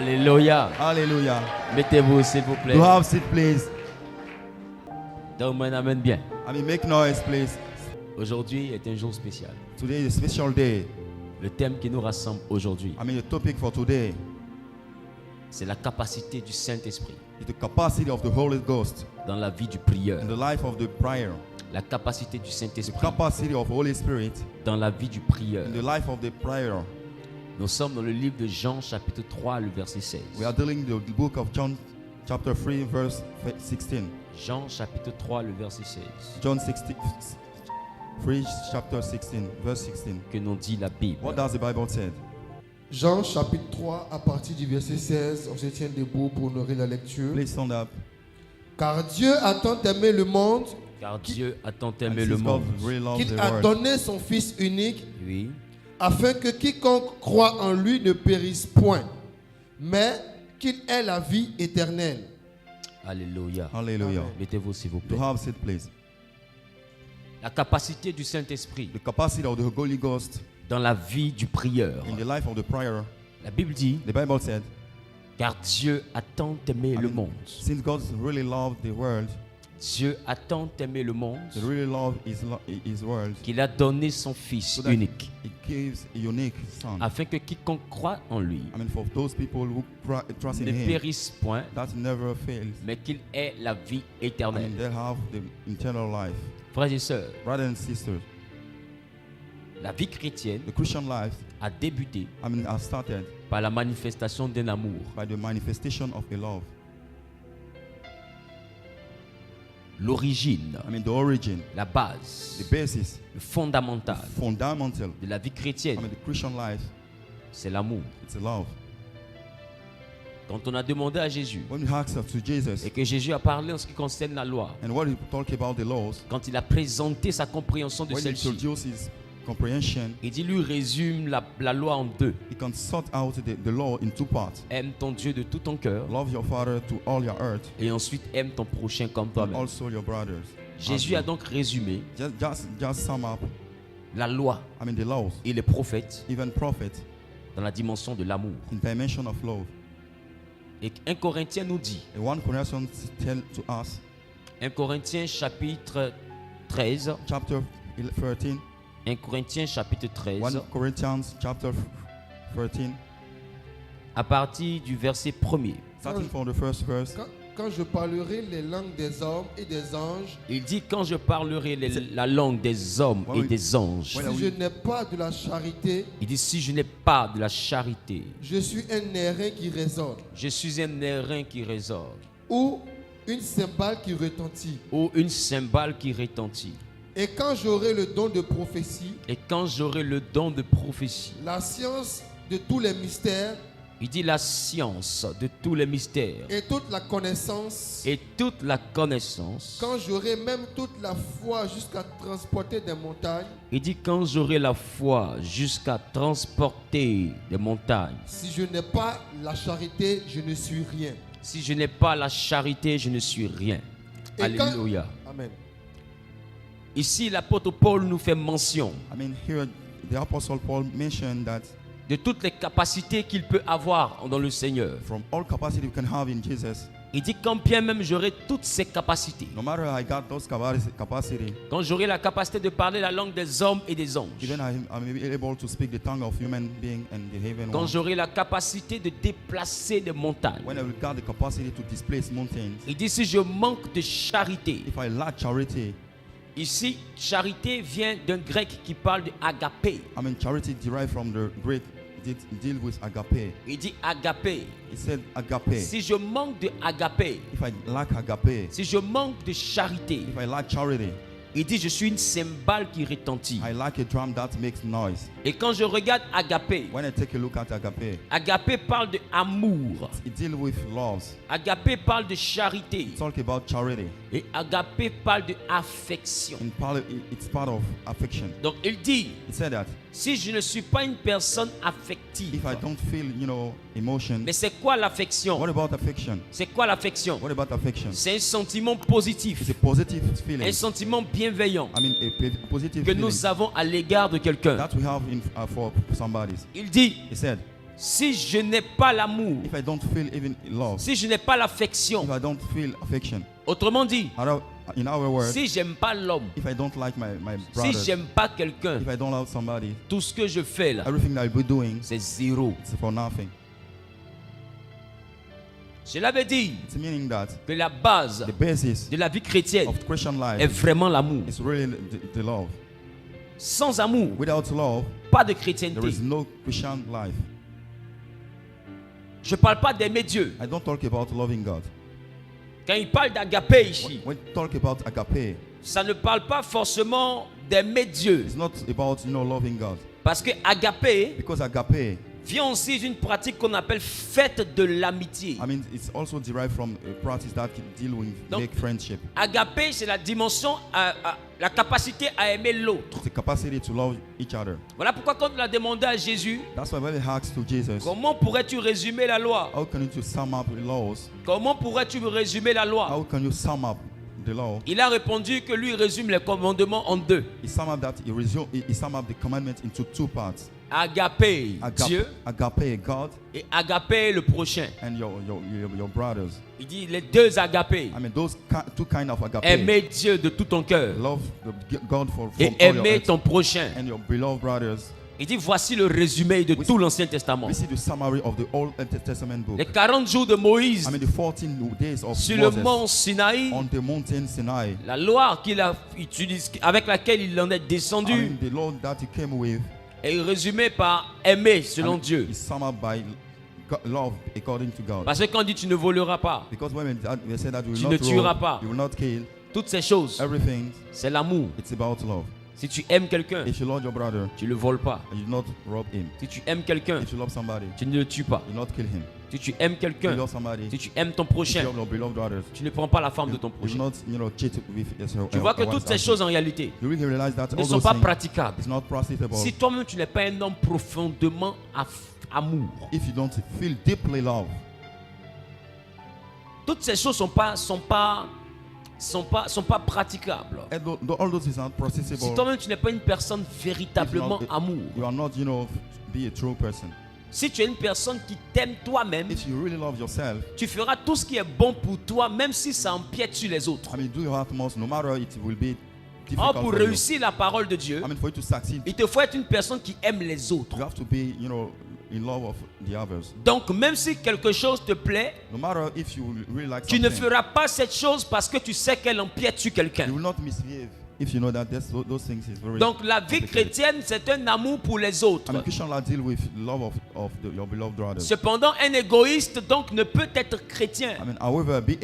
Alléluia. Hallelujah. Mettez-vous s'il vous plaît. To have seat, please. Donne-moi un amen bien. Make noise, please. Aujourd'hui est un jour spécial. Today is a special day. Le thème qui nous rassemble aujourd'hui, The topic for today c'est la capacité du Saint-Esprit is the capacity of the Holy Ghost dans la vie du prieur. in the life of the prior. La capacité du The Saint-Esprit capacity of the Holy Spirit dans la vie du prieur. in the life of the prior. Nous sommes dans le livre de Jean chapitre 3, le verset 16. We are dealing with the book of John, chapter 3, verse 16. Jean chapitre 3, le verset 16. John 16, 3, chapter 16, verse 16. Que nous dit la Bible. What does the Bible say? Jean chapitre 3 à partir du verset 16, on se tient debout pour honorer la lecture. Please stand up. Car Dieu a tant aimé le monde Car Dieu a tant And aimé le since monde. God really loves qu'il the a world, donné son Fils unique Oui. afin que quiconque croit en lui ne périsse point, mais qu'il ait la vie éternelle. Alléluia. Hallelujah. Mettez-vous s'il vous To plaît. have seat, please. La capacité du Saint-Esprit The capacity of the Holy Ghost dans la vie du prieur. in the life of the prior. La Bible dit, The Bible said, car Dieu a tant aimé le monde. since God really loved the world, Dieu a tant aimé le monde He really loved His world, qu'il a donné son Fils So that- unique, He gives a unique Son. afin que quiconque croit en lui For those people who trust in ne Him, périsse point, that never fails. mais qu'il ait la vie éternelle. They'll have the eternal life. Frères et sœurs, Brothers and sisters, la vie chrétienne the Christian life, a débuté has started par la manifestation d'un amour. by the manifestation of a love. L'origine, The origin, la base, the basis, le fondamental fundamental. de la vie chrétienne, The Christian life, c'est l'amour. it's a love. Quand on a demandé à Jésus, When we ask to Jesus, et que Jésus a parlé en ce qui concerne la loi, and what he talk about the laws, quand il a présenté sa compréhension de when he celle-ci, introduces his comprehension, il dit, lui résume la loi en deux. he can sort out the law in two parts. Aime ton Dieu de tout ton cœur, Love your father to all your heart, et ensuite aime ton prochain comme and toi-même. also your brothers. Jésus a donc résumé Just sum up, la loi the laws, et les prophètes even prophets, dans la dimension de l'amour. in dimension of love. Et 1 Corinthiens nous dit, And 1 Corinthians tell to us, 1 Corinthiens chapitre 13, chapter 13, 1 Corinthiens chapitre 13, 1 Corinthians chapter 13, à partir du verset 1er. starting from the first verse. Quand je parlerai les langues des hommes et des anges, Il dit, quand je parlerai la langue des hommes Ouais, et oui. des anges, Ouais, si oui. je n'ai pas de la charité, il dit, si je n'ai pas de la charité, je suis un airain qui résonne, je suis un airain qui résonne, ou une cymbale qui retentit. ou une cymbale qui retentit. Et quand j'aurai le don de prophétie, Et quand j'aurai le don de prophétie, la science de tous les mystères il dit la science de tous les mystères et toute la connaissance, et toute la connaissance. quand j'aurai même toute la foi jusqu'à transporter des montagnes, Il dit quand j'aurai la foi jusqu'à transporter des montagnes. si je n'ai pas la charité, je ne suis rien. Si je n'ai pas la charité, je ne suis rien. Et Alléluia. Amen. Ici, l'apôtre Paul nous fait mention Here the Apostle Paul mentioned that de toutes les capacités qu'il peut avoir dans le Seigneur. from all capacity we can have in Jesus, Il dit quand bien même j'aurai toutes ces capacités, no matter I got those capacity, quand j'aurai la capacité de parler la langue des hommes et des anges, even I may be able to speak the tongue of human being and the heaven quand one, j'aurai la capacité de déplacer des montagnes. when I will got the capacity to displace mountains, Il dit si je manque de charité. if I lack charity, Ici, charité vient d'un grec qui parle de agapé. charity derived from the Greek, deal with agape. Il dit agapé. He said agape. Si je manque de agapé, If I lack agape, si je manque de charité, if I lack charity, il dit je suis une cymbale qui retentit. I lack a drum that makes noise. Et quand je regarde agapé, When I take a look at agape, agapé parle de amour. it deals with loves. Agapé parle de charité. Talk about charity. Et agapé parle de affection. It's part of affection. Donc il dit, He said that si je ne suis pas une personne affective, if I don't feel, emotion, mais c'est quoi l'affection? what about affection? C'est quoi l'affection? What about affection? C'est un sentiment positif, It's a positive feeling. un sentiment bienveillant A positive que feeling nous avons à l'égard de quelqu'un. that we have for somebody. Il dit, He said, Si je n'ai pas l'amour, if I don't feel even love, si je n'ai pas l'affection, if I don't feel affection, autrement dit, in our words, si j'aime pas l'homme, if I don't like my si brothers, j'aime pas quelqu'un, if I don't love somebody, tout ce que je fais là, everything that I be doing, c'est zéro. it's for nothing. Cela veut dire It's meaning that que la base the basis de la vie chrétienne of Christian est life vraiment l'amour. is really the love. Sans amour, Without love, pas de there chrétienté. is no Christian life. Je ne parle pas d'aimer Dieu. I don't talk about loving God. Quand il parle d'agapé ici, When we talk about agape, ça ne parle pas forcément d'aimer Dieu. it's not about loving God, Parce que agapé because agape, vient aussi d'une pratique qu'on appelle fête de l'amitié. I mean, it's also derived from a practice that can deal with Donc, make friendship. Agapé, c'est la dimension, la capacité à aimer l'autre. It's the capacity to love each other. Voilà pourquoi quand on a demandé à Jésus, That's why when we asked to Jesus, comment pourrais-tu résumer la loi? how can you sum up the laws? Comment pourrais-tu résumer la loi? How can you sum up the law? Il a répondu que lui résume les commandements en deux. He sum up he sum up the commandment into two parts. Agapé, Dieu, Agape, God, et agapé le prochain. and your brothers. Il dit les deux agapés. I mean, those two kind of agape. Aimer Dieu de tout ton cœur Love God et from all your aimer heart, ton prochain. and your beloved brothers. Il dit voici le résumé de tout l'Ancien Testament. We see the summary of the Old Testament book. Les 40 jours de Moïse I mean, the 14 days of sur le Moses mont Sinaï, on the mountain Sinai. la loi qu'il a utilisée, avec laquelle il en est I descendu, mean, the Lord that he came with, est résumée par aimer selon Dieu. is summed up by love according to God. Parce que quand on dit tu ne voleras pas, Because when we say that we Tu will ne not tueras rob, pas. you will not kill, toutes ces choses, everything, c'est l'amour. it's about love. Si tu aimes quelqu'un, If you love your brother, tu ne le voles pas. you do not rob him. Si tu aimes quelqu'un, If you love somebody, tu ne le tues pas. you do not kill him. Si tu aimes If you quelqu'un, love somebody, si tu aimes ton if you prochain, love your beloved brothers, tu ne prends pas la femme de ton you will prochain. not, cheat with yourself. Tu vois que toutes ces choses en réalité You really realize that ne all sont those pas things praticables. is not practicable. Si toi-même tu n'es pas un homme profondément amour, If you don't feel deeply love, toutes ces choses sont pas praticables. and all those is not Si practicable. toi-même tu n'es pas une personne véritablement amour, You are not, be a true person. si tu es une personne qui t'aime toi-même, If you really love yourself, tu feras tout ce qui est bon pour toi, même si ça empiète sur les autres. I mean, do your utmost, no matter it will be Or difficult pour for you. réussir la parole de Dieu, I mean, for you to succeed, il te faut être une personne qui aime les autres. you have to be, in love of the others. Donc même si quelque chose te plaît, No matter if you really like tu ne something, feras pas cette chose parce que tu sais qu'elle empiète sur quelqu'un. you will not misbehave if you know that those things is very. Donc la vie complicated. chrétienne, c'est un amour pour les I autres. mean, Christian life deal with love of your beloved brothers. Cependant, un égoïste donc ne peut être chrétien. I mean, however, be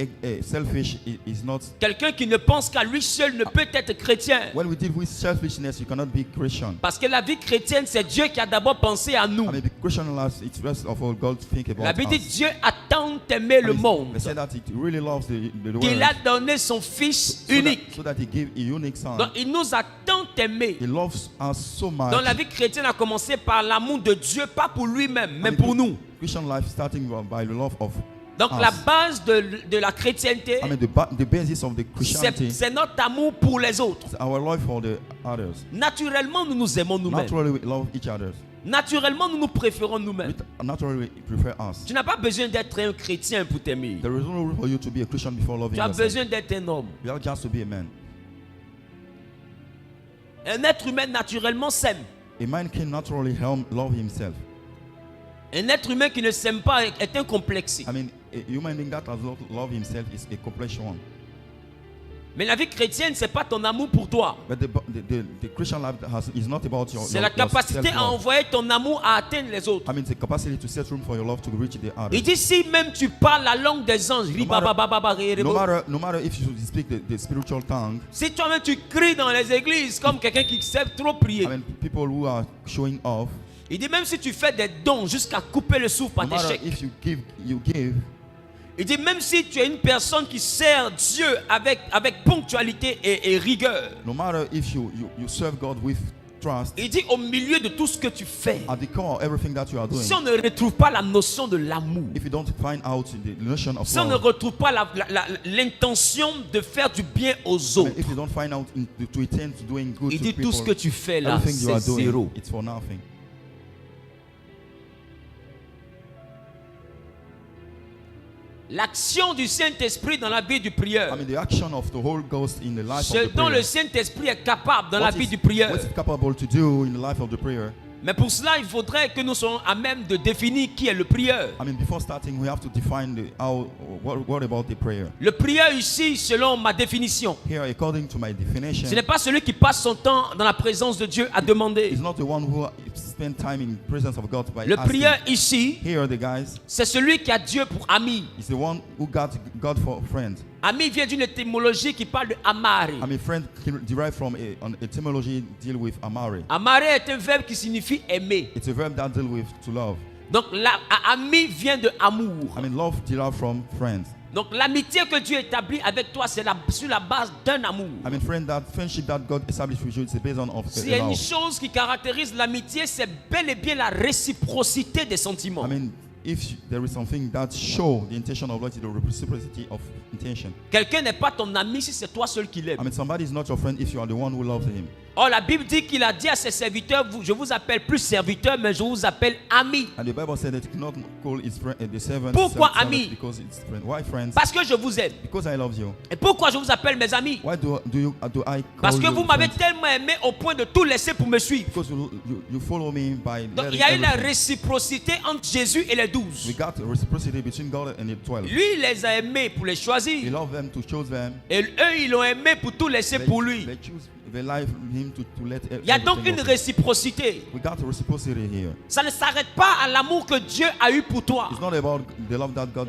selfish is not. Quelqu'un qui ne pense qu'à lui seul ne peut être chrétien. When we deal with selfishness, you cannot be Christian. Parce que la vie chrétienne, c'est Dieu qui a d'abord pensé à nous. I mean, the Christian life, it's first of all God think about La Bible dit us. Dieu a tant aimé le monde They say that it really loves the qu'il world, a donné son Fils unique. so that he gave a unique son. Donc il nous a tant aimés. He loves us so much. Donc la vie chrétienne a commencé par l'amour de Dieu, pas pour lui-même, mais pour nous. Christian life starting by the love of Donc us. la base de la chrétienté, I mean, the basis of the Christianity c'est notre amour pour les autres. is our love for the others. Naturellement, nous nous aimons nous-mêmes. Naturally, we love each other. Naturellement, nous nous préférons nous-mêmes. Naturally, we prefer us. Tu n'as pas besoin d'être un chrétien pour t'aimer. There is no room for you to be a Christian before loving Tu as yourself. besoin d'être un homme. You have just to be a man. Un être humain naturellement s'aime. A man can naturally love himself. Un être humain qui ne s'aime pas est incomplexé. I mean, a human being that does not love himself is a complex one. Mais la vie chrétienne, c'est pas ton amour pour toi. But the Christian life is not about your. C'est la capacité à envoyer ton amour à atteindre les autres. I mean, the capacity to set room for your love to reach the others. Il dit si même tu parles la langue des anges, No matter if you speak the spiritual tongue. si toi-même tu cries dans les églises comme quelqu'un qui sait trop prier. I mean, people who are showing off. Il dit même si tu fais des dons jusqu'à couper le souffle par No tes matter chèques. if you give. Il dit même si tu es une personne qui sert Dieu avec ponctualité et rigueur. No matter if you serve God with trust. Il dit au milieu de tout ce que tu fais. At the core of everything that you are doing. Si on ne retrouve pas la notion de l'amour. If you don't find out the notion of Si on ne love. retrouve pas l'intention de faire du bien aux I mean, autres. if you don't find out to intend to doing good Il to dit people. tout ce que tu fais là, Everything you c'est are doing, zéro. it's for nothing. L'action du Saint-Esprit dans la vie du prieur. I mean, the action of the Holy Ghost in the life Ce of the dont prayer. le Saint-Esprit est capable dans la What vie is- du prieur. What is capable to do in the life of the prayer? Mais pour cela, il faudrait que nous soyons à même de définir qui est le prieur. I mean, before starting, we have to define what about the prayer. Le prieur ici, selon ma définition, Here, according to my definition, ce n'est pas celui qui passe son temps dans la présence de Dieu à demander. is not the one who spend time in the presence of God by Le asking. prieur ici, Here, the guys, c'est celui qui a Dieu pour ami. is the one who got God for friend. Ami vient d'une étymologie qui parle de amare. I mean, friend derived from an etymology deal with amare. Amare est un verbe qui signifie aimer. It's a verb that deal with to love. Donc ami vient de amour. I mean, love derived from friends. Donc l'amitié que Dieu établit avec toi, c'est sur la base d'un amour. I mean, friendship that God established with you, it's based on of S'il y a une love. chose qui caractérise l'amitié, c'est bel et bien la réciprocité des sentiments. I mean, if there is something that show the intention of love, it's the reciprocity of intention. Quelqu'un n'est pas ton ami si c'est toi seul qui l'aime. I mean, somebody is not your friend if you are the one who loves him. Or la Bible dit qu'il a dit à ses serviteurs, je vous appelle plus serviteur, mais je vous appelle ami. And the Bible said that he cannot call his friend the servant. Pourquoi servant ami? Because it's friend. Why friends? Parce que je vous aime. Because I love you. Et pourquoi je vous appelle mes amis? Why do I call Parce que you vous m'avez friends? tellement aimé au point de tout laisser pour me suivre. Because you follow me by Donc il letting y a eu la everything. réciprocité entre Jésus et les 12. We got reciprocity between God and the 12. Lui, il les a aimés pour les He choisir. loved them to choose them. Et eux, ils l'ont aimé pour tout laisser pour lui. They life him to let Il y a donc everything une go. réciprocité. We got reciprocity here. Ça ne s'arrête pas à l'amour que Dieu a eu pour toi. It's not about the love that God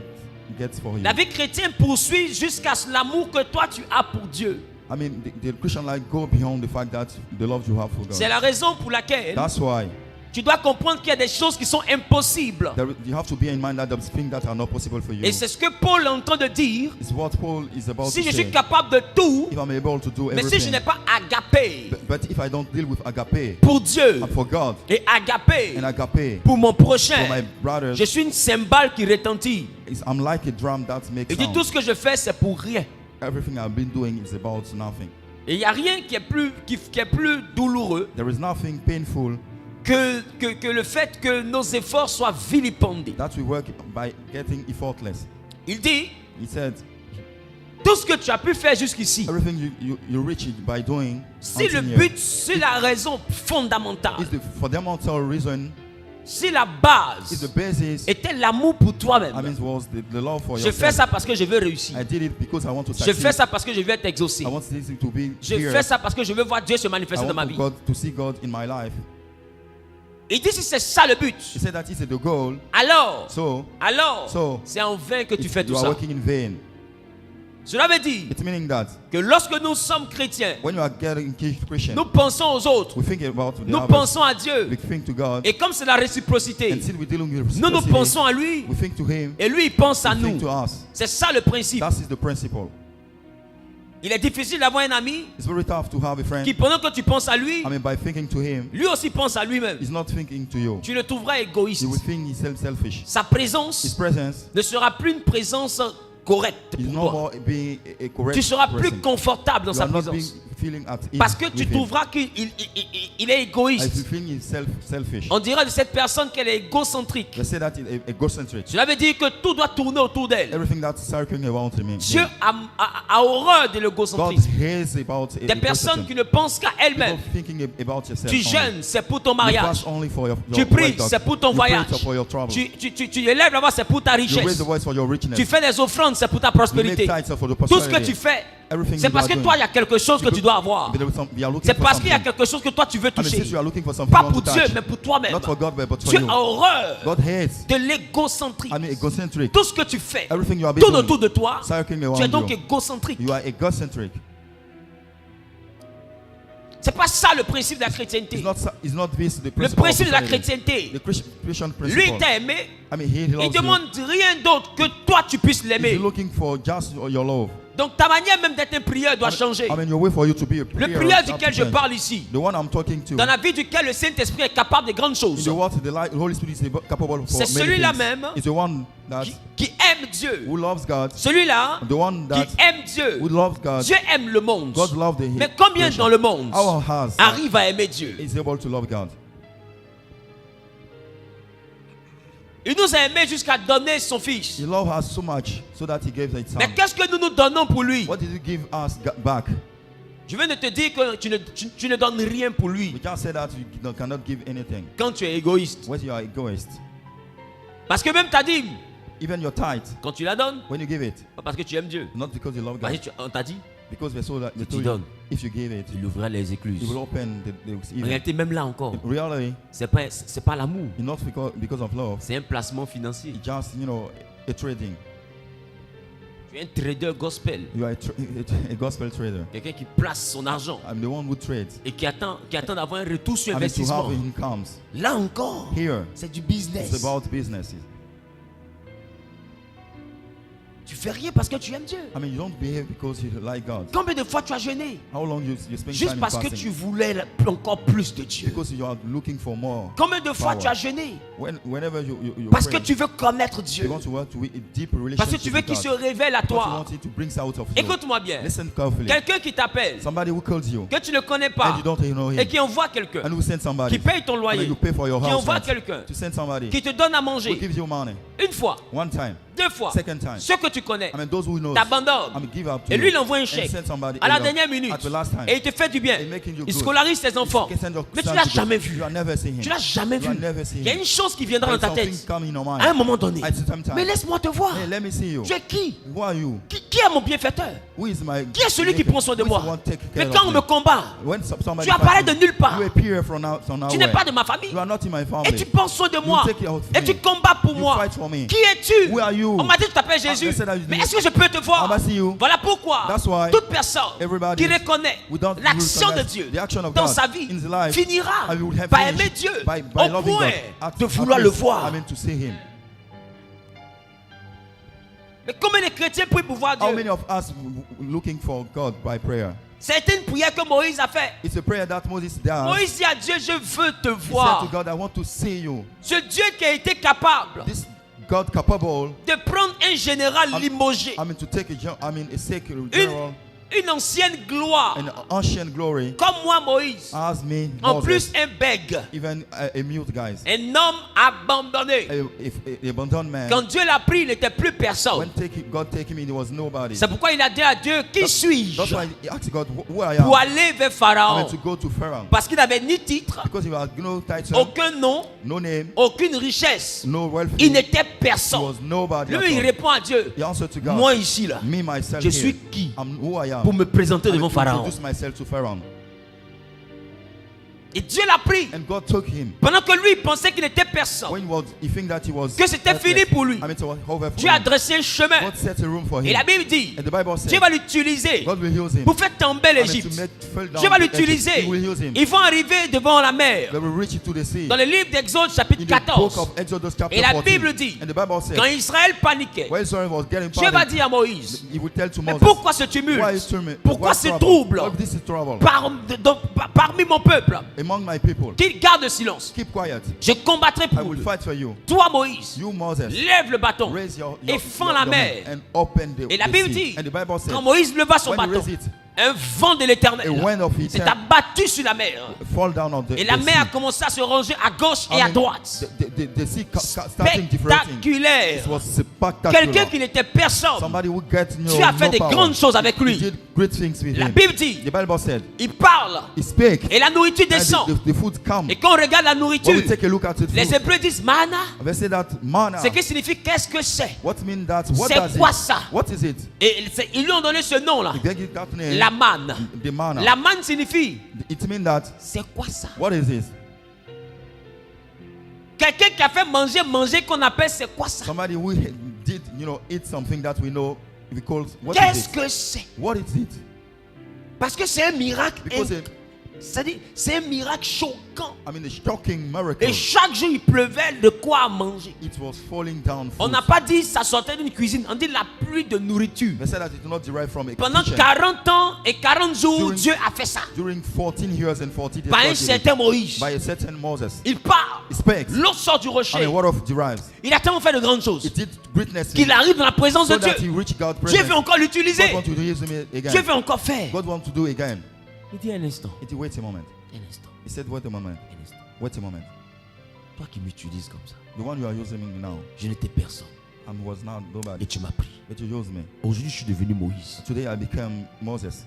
gets for you. La vie chrétienne poursuit jusqu'à l'amour que toi tu as pour Dieu. I mean, the Christian life go beyond the fact that the love you have for C'est God. la raison pour laquelle That's why tu dois comprendre qu'il y a des choses qui sont impossibles. you have to bear in mind that there's things that are not possible for you. Et c'est ce que Paul est en train de dire. It's what Paul is about Si to je say. suis capable de tout, If I'm able to do mais si je everything, n'ai pas agapé but if I don't deal with agape pour Dieu and for God et agapé and agape pour mon for prochain, my brothers, je suis une cymbale qui retentit. I'm like a drum that makes Il dit tout sound. ce que je fais c'est pour rien. Everything I've been doing is about nothing. Et il n'y a rien qui est plus douloureux There is nothing painful que le fait que nos efforts soient vilipendés. that we work by getting effortless. Il dit, He said, tout ce que tu as pu faire jusqu'ici, everything you reach it by doing si le until here but, si la raison fondamentale, is the fundamental reason, si la is the base basis. était l'amour pour I toi-même, mean, was the love for je fais yourself. ça parce que je veux réussir. I did it because I want to Je succeed. fais ça parce que je veux être exaucé. I want this to be Je here. fais ça parce que je veux voir Dieu se I manifester dans ma want vie. God to see God in my life. Il dit si c'est ça le but, He said that is the goal. alors So c'est en vain que tu fais you tout are ça. working in vain. Cela veut dire It's meaning that que lorsque nous sommes chrétiens, when you are getting Christian, nous pensons aux autres, we think about the nous others. pensons à Dieu. We think to God. Et comme c'est la réciprocité, And since we're dealing with nous reciprocity, pensons à lui we think to Him. et lui il pense à We think nous. to us. C'est ça le principe. That is the principle. Il est difficile d'avoir un ami It's very tough to have a friend. qui pendant que tu penses à lui, I mean, by thinking to him, lui aussi pense à lui-même. he's not thinking to you. Tu le trouveras égoïste. You will think he's selfish. Sa His présence presence ne sera plus une présence correcte is pour no toi. more being a correct Tu seras plus person. confortable dans You sa are not présence. feeling at ease Parce que with tu him. trouveras qu'il il est If you égoïste. think he's selfish, On dira de cette personne qu'elle est égocentrique. they say that he's egocentric. Cela veut dire que tout doit tourner autour d'elle. Everything that's circling around him. Dieu a horreur de God l'égocentrisme. hates about Des personnes qui ne pensent qu'à elles-mêmes. People thinking about yourself. Tu only. jeûnes, c'est pour ton You mariage. fast only for your Tu pries, weight loss. c'est pour ton You pray voyage. for your trouble. Tu élèves la voix, c'est pour ta You raise richesse. the voice for your richness. Tu fais des offrandes, c'est pour ta You make prospérité. tithes for the Tout ce que prosperity. tu fais, Everything c'est you parce are que doing. toi, il y a quelque chose que tu dois avoir. We are looking C'est for parce qu'il y a something. quelque chose que toi, tu veux I mean, toucher. since you are looking for something Pas you want pour to Dieu, touch, mais pour toi-même. not for God, but for Dieu you. a horreur God hates. de l'égocentrisme. I mean, egocentric. Tout ce que tu fais Everything you are tourne doing, autour de toi. circling Tu es around donc you. égocentrique. You are egocentric. C'est pas ça le principe de la chrétienté. It's not this the Le principle of principe de la Christianity. chrétienté, The Christian lui principle. t'a aimé. I mean, he Il loves demande rien d'autre que toi tu puisses you. l'aimer. He's looking for just your love. Donc ta manière même d'être un prieur doit changer. I mean, your way for you to be a Le prayer prieur has duquel to je change. parle ici, The one I'm talking to. dans la vie duquel le Saint-Esprit est capable de grandes In choses, the what the Holy Spirit is capable for c'est many celui-là things. même Is the one that qui aime Dieu. who loves God. Celui-là The one qui that aime Dieu. who loves God. Dieu aime le monde. God loves the Mais combien creation. dans le monde Our has arrivent à aimer Dieu? is able to love God. Il nous a aimés jusqu'à donner son fils. He loved us so much so that he gave his son. Mais qu'est-ce que nous nous donnons pour lui? What did he give us back? Je viens de te dire que tu ne donnes rien pour lui We can't say that you cannot give anything quand tu es égoïste. when you are egoist. Parce que même ta dîme, Even your tithe, quand tu la donnes, when you give it, pas parce que tu aimes Dieu. not because you love Parce God, que on t'a dit, because we saw that they tu told you, donnes. if you give it, Il ouvrira les it écluses. will open the En even. réalité, même là encore, Really, c'est pas l'amour, it's not because of love. c'est un placement financier. It's just, a trading. Tu es un trader gospel, You are a gospel trader. quelqu'un qui place son argent I'm the one who trades. et qui attend d'avoir un retour sur I mean, to investissement. have incomes. Là encore, Here, c'est du it's business. about businesses. Tu fais rien parce que tu aimes Dieu. I mean, you don't behave because you like God. Combien de fois tu as jeûné How long you spend juste time in parce que tu fasting? voulais encore plus de Dieu? Because you are looking for more. Combien de fois power. tu as jeûné Whenever you parce que pray, tu veux connaître you Dieu, want to work to a deep relationship parce que tu veux with qu'il God. se révèle à Because you toi. want it to bring out of you. Écoute-moi bien. Listen carefully. Quelqu'un qui t'appelle, Somebody who calls you que tu ne connais and pas, you don't know him, et qui envoie quelqu'un, and who send somebody, qui paye ton and then loyer, you pay for your qui house envoie rent, quelqu'un, to send somebody qui te donne à who manger gives you money une fois, one time, deux fois, second time. ceux que tu connais, I mean, those who know, t'abandonne. I mean, give up to Et lui, il you. envoie un And chèque send somebody à la you know, dernière minute. at the last time. Et il te fait du bien. And making you Il good. scolarise tes enfants. You can send your Mais tu son l'as to go. jamais vu. You have never seen him. Tu l'as jamais You have vu. never seen Il y a him. une chose qui viendra dans ta Something tête come in your mind. à un moment donné. At some time. Mais laisse-moi te voir. Hey, let me see you. Tu es qui? Who are you? Qui est mon bienfaiteur? Who is my Qui est celui qui prend soin de who is the moi? one taking Mais care quand of on me? me combat, When somebody tu apparais fights de me, nulle part. you appear from Tu nowhere. n'es pas de ma famille. You are not in my family. Et tu prends soin de moi. take care of Et me. tu combats pour You moi. fight for me. Qui es-tu? Who are you? On m'a dit que tu t'appelles Jésus. they said that you Mais do. est-ce que je peux te voir? I must see you. Voilà pourquoi That's why toute personne everybody qui reconnaît without l'action de recognize Dieu the action of dans God sa vie in his life, finira I will have par finished aimer Dieu by au loving point God. At de vouloir le least, voir. I mean to see him. Mais combien de chrétiens prient pour voir How Dieu? many of us looking for God by prayer? C'était une prière que Moïse a fait. It's a prayer that Moses does. Moïse dit à Dieu, je veux te He said voir. to God, I want to see you. Ce Dieu qui a été capable This God capable, de prendre un général limogé, I mean to take a sacred general, une ancienne gloire, an ancient glory, comme moi Moïse, as me, en Moses, plus un bègue, even a mute guys, un homme abandonné. a abandoned man. Quand Dieu l'a pris, il n'était plus When personne. God take him, he was nobody. C'est pourquoi il a dit à Dieu, qui That's suis-je why he asked God, who I am. pour aller vers I Pharaon? mean to go to Pharaoh. Parce qu'il n'avait ni titre, Because he had no title, aucun nom, no name, aucune richesse. no wealth. Il n'était He personne. was nobody. Lui, at il all. répond à Dieu, He answered to God, moi ici, là, me, myself, je here, suis qui I'm who I am. pour me présenter I devant will Pharaon? introduce myself to Pharaoh. Et Dieu l'a pris. And God took him. Pendant que lui, il pensait qu'il n'était personne. When he think that he was Que c'était helpless, fini pour lui. I mean, it was over for Dieu a him. dressé un chemin. God set a room for him. Et la Bible dit, And the Bible says, Dieu va l'utiliser God will use him. pour faire tomber I mean, l'Égypte. to make fall down Dieu va the Egypt. l'utiliser. He will use him. Ils vont arriver devant la mer. They will reach to the sea. Dans le livre d'Exode, chapitre In the book 14. of Exodus chapter Et la 14. Bible dit, And the Bible says, quand Israël paniquait, when Israel was getting Dieu va panicked, dire à Moïse, he would tell to mais Moses, pourquoi ce tumulte? why is trouble? Pourquoi Why ce trouble? trouble Why this is trouble? parmi mon peuple? Among my people. Qu'il garde le silence. Keep quiet. Je combattrai I pour will eux. fight for you. Toi, Moïse, You, Moses, lève le bâton raise et fends la your mer. hand and open the, Et la the Bible sea. dit, And the Bible says, quand Moïse leva son when he bâton, raised it, un vent de a l'éternel wind of s'est eternity abattu sur la mer. fall down on the, Et la the mer a sea. commencé à se ranger à gauche et I à mean, droite. the sea starting differentiating. Spectaculaire. It was spectacular. Quelqu'un qui n'était personne. Somebody who get Dieu a fait no des power. grandes choses avec He lui. did great things with La him. Bible dit, The Bible said, il parle he spake, et la nourriture and descend. the food come. Et quand on regarde la When nourriture, we take a look at it, les Hébreux disent manna. they say that manna. Ce qui signifie qu'est-ce que c'est. What mean that? What C'est does quoi it? ça? What is it? Et ils lui ont donné ce nom-là. They give that name, La manne. the manna. La manne signifie, It means that. c'est quoi ça? What is this? Quelqu'un qui a fait manger qu'on appelle c'est quoi ça? Somebody who did, eat something that we know. We call. What Qu'est-ce is it? que c'est? What is it? Parce que c'est un miracle. Because C'est-à-dire, c'est un miracle choquant. a shocking miracle. Et chaque jour, il pleuvait de quoi manger. It was falling down. On n'a pas dit ça sortait d'une cuisine. On dit la pluie de nourriture. They said that it did not derive from a Pendant kitchen. 40 ans et 40 jours, During- Dieu a fait ça. During 14 years and 40 days, Par un God did it. certain Moïse. By a certain Moses. Il part. He speaks. L'eau sort du I rocher. mean, what of derives? Il a tellement fait de grandes choses It did greatness qu'il arrive dans la présence so de that he Dieu. reached God's Dieu presence. veut encore God l'utiliser. wants to use him Dieu again. veut encore faire. God wants to do again. Il dit un instant. It wait a moment. Un instant. He said, wait a moment. Un instant. Wait a moment. Toi qui m'utilises comme ça. The one you are using me now. Je n'étais personne. I was not Et nobody. tu m'as pris. But you used me. Aujourd'hui, je suis devenu Moïse. Today I became Moses.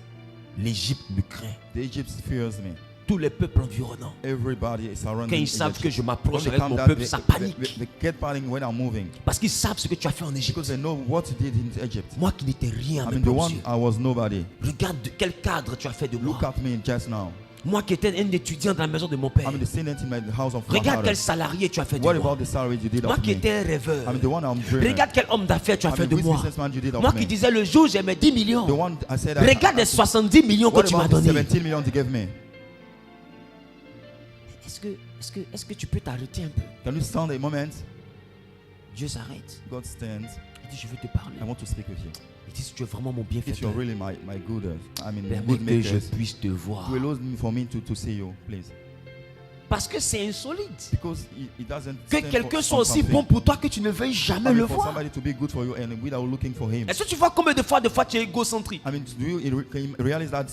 L'Égypte me craint. The Egypt fears me. Tous les peuples environnants. Everybody is surrounding Quand ils me. savent que je m'approche When they avec come mon down, peuple, ça panique. they get panic when I'm moving. Parce qu'ils savent ce que tu as fait en Égypte. Because they know what you did in Egypt. Moi qui n'étais rien I avec mean, the mon one Dieu. I was nobody. Regarde de quel cadre tu as fait de moi. Look at me just now. Moi qui étais un étudiant dans la maison de mon père. I'm the student in my house of my Regarde quel father. salarié tu as fait de What moi. about the salary you did Moi of qui me? étais un rêveur. I'm the one I'm dreaming. Regarde quel homme d'affaires tu as I'm fait the de which moi. businessman you did of Moi qui me. disais le jour j'ai mes 10 millions. The one I said Regarde les 70 millions que what tu m'as about the donné. 17 million you gave me? Est-ce que tu peux t'arrêter un peu? Can you stand a moment? Dieu s'arrête. God stands. Il dit je veux te parler. I want to speak with you. Il dit si tu es vraiment mon If bienfaiteur, you're really my good, permets good que je makers, puisse te voir. to allow me for me to see you, please. Parce que c'est insolite. Because it doesn't Que stand quelqu'un for soit aussi something. bon pour toi que tu ne veuilles jamais I le mean, for voir. somebody to be good for you and without looking for him. Est-ce que tu vois combien de fois tu es égocentrique? I mean, do you realize that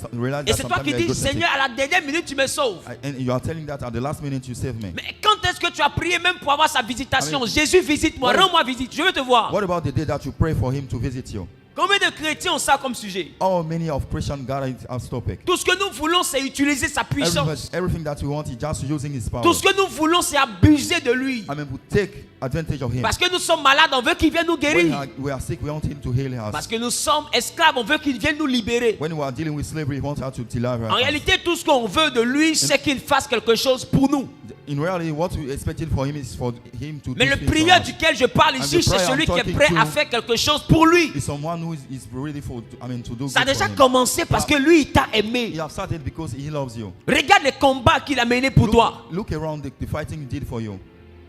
Et c'est toi qui dis, sometimes Seigneur, à la dernière minute, tu me sauves. and you are telling that at the last minute you save me. Mais quand est-ce que tu as prié même pour avoir sa visitation? Amen. Jésus, visite-moi, What- rends-moi visite, je veux te voir. What about the day that you pray for him to visit you? Combien de chrétiens ont ça comme sujet? How many of Christians got it as topic? Tout ce que nous voulons, c'est utiliser sa puissance. Everything that we want is just using his power. Tout ce que nous voulons, c'est abuser de lui. I mean, we take advantage of him. Parce que nous sommes malades, on veut qu'il vienne nous When guérir. we are sick, we want him to heal Parce us. que nous sommes esclaves, on veut qu'il vienne nous libérer. When we are dealing with slavery, we want her to deliver En us. réalité, tout ce qu'on veut de lui, c'est qu'il fasse quelque chose pour nous. In reality, what we expected for him is for him to Mais do le things for prieur us. duquel je parle And ici, the c'est prayer celui I'm qui est talking prêt à to faire quelque chose pour lui. Is someone who is ready to do Ça a good for déjà him. commencé parce que lui, il t'a aimé. He has started because he loves you. Regarde les combats qu'il a menés pour toi. Look around the fighting he did for you.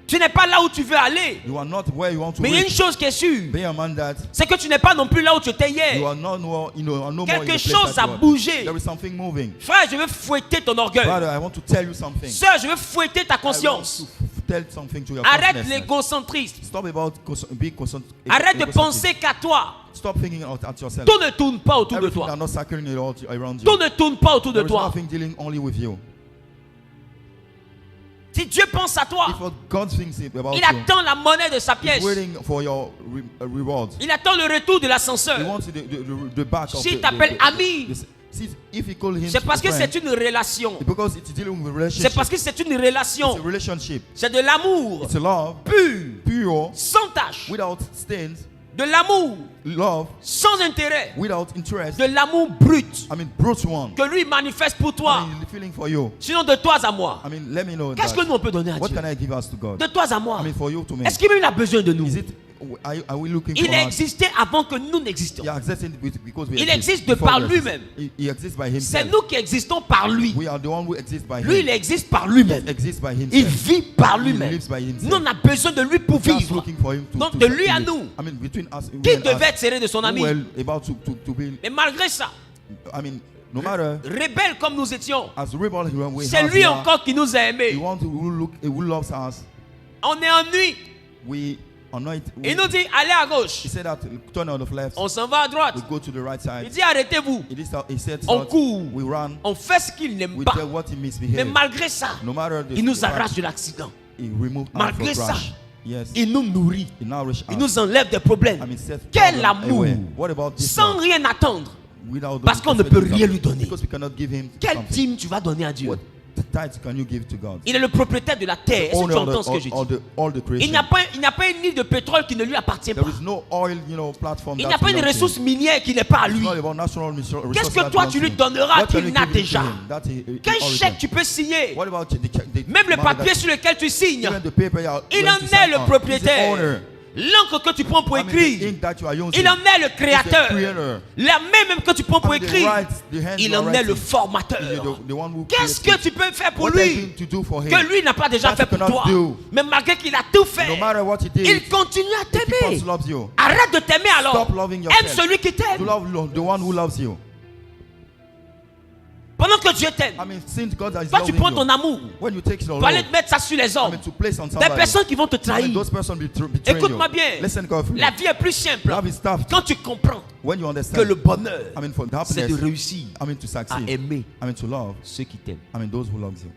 Tu n'es pas là où tu veux aller. You are not where you want to Mais il y a une reach. chose qui est sûre, Be a man that c'est que tu n'es pas non plus là où tu étais you hier. are not more, you know, no more in Quelque the place chose that a you are. bougé. There is something moving. Frère, je veux fouetter ton orgueil. Brother, I want to tell you something. Sœur, je veux fouetter ta I want conscience. to tell something to your Arrête consciousness. l'égocentrisme. Stop about being Arrête de egocentric. penser qu'à toi. Stop thinking at yourself. Tout ne tourne pas autour de Everything toi. are not circling around you. Tout ne tourne pas autour de There is toi. nothing dealing only with you. Si Dieu pense à If toi, what God thinks about il you, attend la monnaie de sa He's pièce. waiting for your reward. Il attend le retour de He l'ascenseur. wants the back of S'il t'appelle ami, see, if he call him c'est parce que friend, c'est une relation. because it's dealing with C'est relationship. parce que c'est une It's relation. a relationship. C'est de l'amour It's a love, pur, pure, sans tache. without stains, De l'amour love, sans intérêt. without interest. De l'amour brut I mean, brute one. que lui manifeste pour I toi. mean, the feeling for you. Sinon, de toi à moi. I mean, let me know Qu'est-ce que that. nous on peut donner à What Dieu? can I give us to God? De toi à moi. I mean, for you to me. Est-ce qu'il même a besoin de nous? Is it? Are we looking Il for us? existait avant que nous n'existions. He existed because we Il exist. existe de Before par we exist. lui-même. He exists by C'est himself. nous qui existons par lui. We are the one who exists by Lui, il him. existe par lui-même. Exists by Il himself. vit par He lui-même. lives by himself. Nous, on a besoin de lui pour Just vivre. looking for him to, Donc, to de lui à live. nous. I mean, between us, Qui we and devait us, être serré de son ami? who were about to be. Mais malgré ça, I mean, no matter rebelles comme nous étions, as rebel we c'est have, lui we are, encore qui nous a he aimés. wants to who loves us. On est en nuit. We anoint. Il nous dit, allez à gauche. He said that turn on the left. On s'en va à droite. We go to the right Il side. dit, arrêtez-vous. He said On that court. we run. On fait ce qu'il n'aime We pas. tell what he Mais misbehaved. malgré ça, No matter the il nous fact, arrache de l'accident. he removed us Malgré from ça, crash. Yes. il nous nourrit. He nourished Il us. nous enlève des problèmes. I mean, set Quel problem amour! away. What about this Sans love? rien attendre. Without Parce qu'on ne peut rien lui donner. Because we cannot give him Quelle something. dîme tu vas donner à Dieu? What tithe can you give to God? Il est le propriétaire de la terre. Est-ce que tu Owner of entends ce que je dis? all the Il creation. n'y a pas une île de pétrole qui ne lui appartient pas. There is no oil, platform. Il n'y a pas une ressource minière qui n'est pas à lui. It's not about natural resources Qu'est-ce que that toi belongs tu to lui him. donneras What can qu'il you n'a give to déjà? him? That he Quel already chèque has. tu peux signer? What about the Même le money papier that- sur lequel tu signes, even the paper you are il going en to est sign le on, propriétaire. he's the owner. L'encre que tu prends pour I mean, the écrire, ink that you are using, il en est le créateur. is the creator. La main même que tu prends pour I mean, the écrire, right, the hand il you are en est le writing, formateur. is the one who Qu'est-ce created que tu peux faire pour What are you lui going to do for him? que lui n'a pas déjà That fait you pour cannot toi? do. Mais malgré qu'il a tout fait, No matter what he did, il continue à he keeps t'aimer. loves you. Arrête de t'aimer alors. Stop loving Aime yourself. celui qui To t'aime. love the one who loves you. Pendant que Dieu t'aime, I mean, since God is toi tu loving prends you, ton amour. when you take your Tu vas aller love, te mettre ça sur les I hommes. mean, to place on Des somebody, personnes qui vont te I mean, trahir. those persons betray Écoute-moi you. bien. Listen carefully. La vie est plus simple Love is tough. quand tu comprends When you que understand, le bonheur, I mean, for the c'est happiness, de réussir I mean, to à succeed, aimer I mean, to love, ceux qui t'aiment. I mean, those who loves you.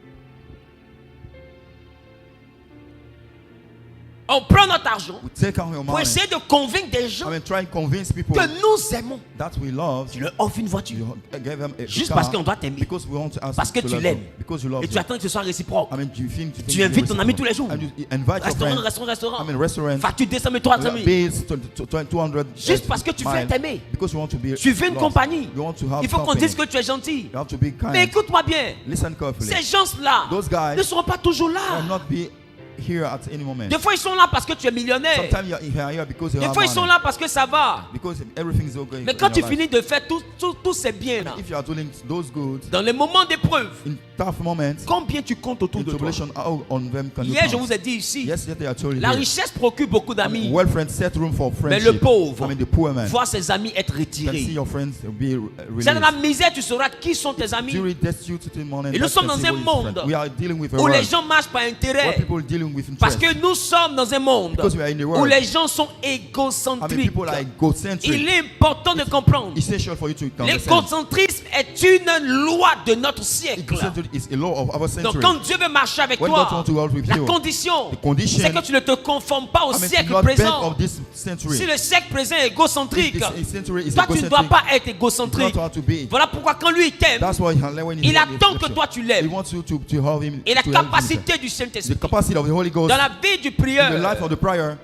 On prend notre argent We take out your pour money. essayer de convaincre des gens I mean, try and convince people que nous aimons. that we love. Tu leur offres une voiture. You give them a Juste car parce qu'on doit t'aimer. because we want to ask Parce que to tu love l'aimes. them. Because you love Et tu them. attends que ce soit réciproque. I mean, Tu invites ton ami tous les jours. And you invite your Restaurant, friend. restaurant. I mean, restaurant. Facture 200 000, 300 000. Bills, 200 Juste parce que tu veux être aimé. Because you want to be Tu veux une loved. compagnie. You want to have Il faut qu'on company. dise que tu es gentil. You have to be kind. Mais écoute-moi bien. Listen carefully. Ces gens-là Those guys ne seront pas toujours will là. not be here at any moment. Des fois, ils sont là parce que tu es millionnaire. Sometimes you are here because you Des have fois, ils sont money. là parce que ça va. Because everything is okay. Mais in quand your tu life. finis de faire tous ces biens-là, If you are doing those goods dans les moments d'épreuve, in tough moments, combien tu comptes autour in de toi? tribulation, how on them can you Hier, je count? vous ai dit ici, Yesterday I told you la here. richesse procure beaucoup I d'amis. mean, well friends set room for Mais friendship. le pauvre I mean, the poor man voit ses amis être can see retirés. your friends be C'est dans la released. misère tu sauras qui sont tes amis. During destitute morning, Et nous that sommes can dans see un who is monde friend. We are dealing with a où les world gens marchent par where intérêt. people dealing with Parce interest. que nous sommes dans un monde Because we are in the où world. les gens sont I mean, égocentriques. people are egocentric. Il est important de comprendre. Essential for you to understand. L'égocentrisme est une loi de notre siècle. Egocentrism is a law of our Donc century. quand Dieu veut marcher avec When God toi, wants to work with la you, condition, the condition, c'est que tu ne te conformes pas au I mean, siècle to not bend présent. of this century. Si le siècle présent est égocentrique, If this century is toi tu ne dois egocentric, pas être it's égocentrique. not how to be. Voilà pourquoi quand lui il t'aime, That's why when il attend que toi tu he l'aimes. wants you to have him. Et la to help him. capacité du The Saint-Esprit capacity of the Holy Ghost dans la vie du in the prieur life of the prayer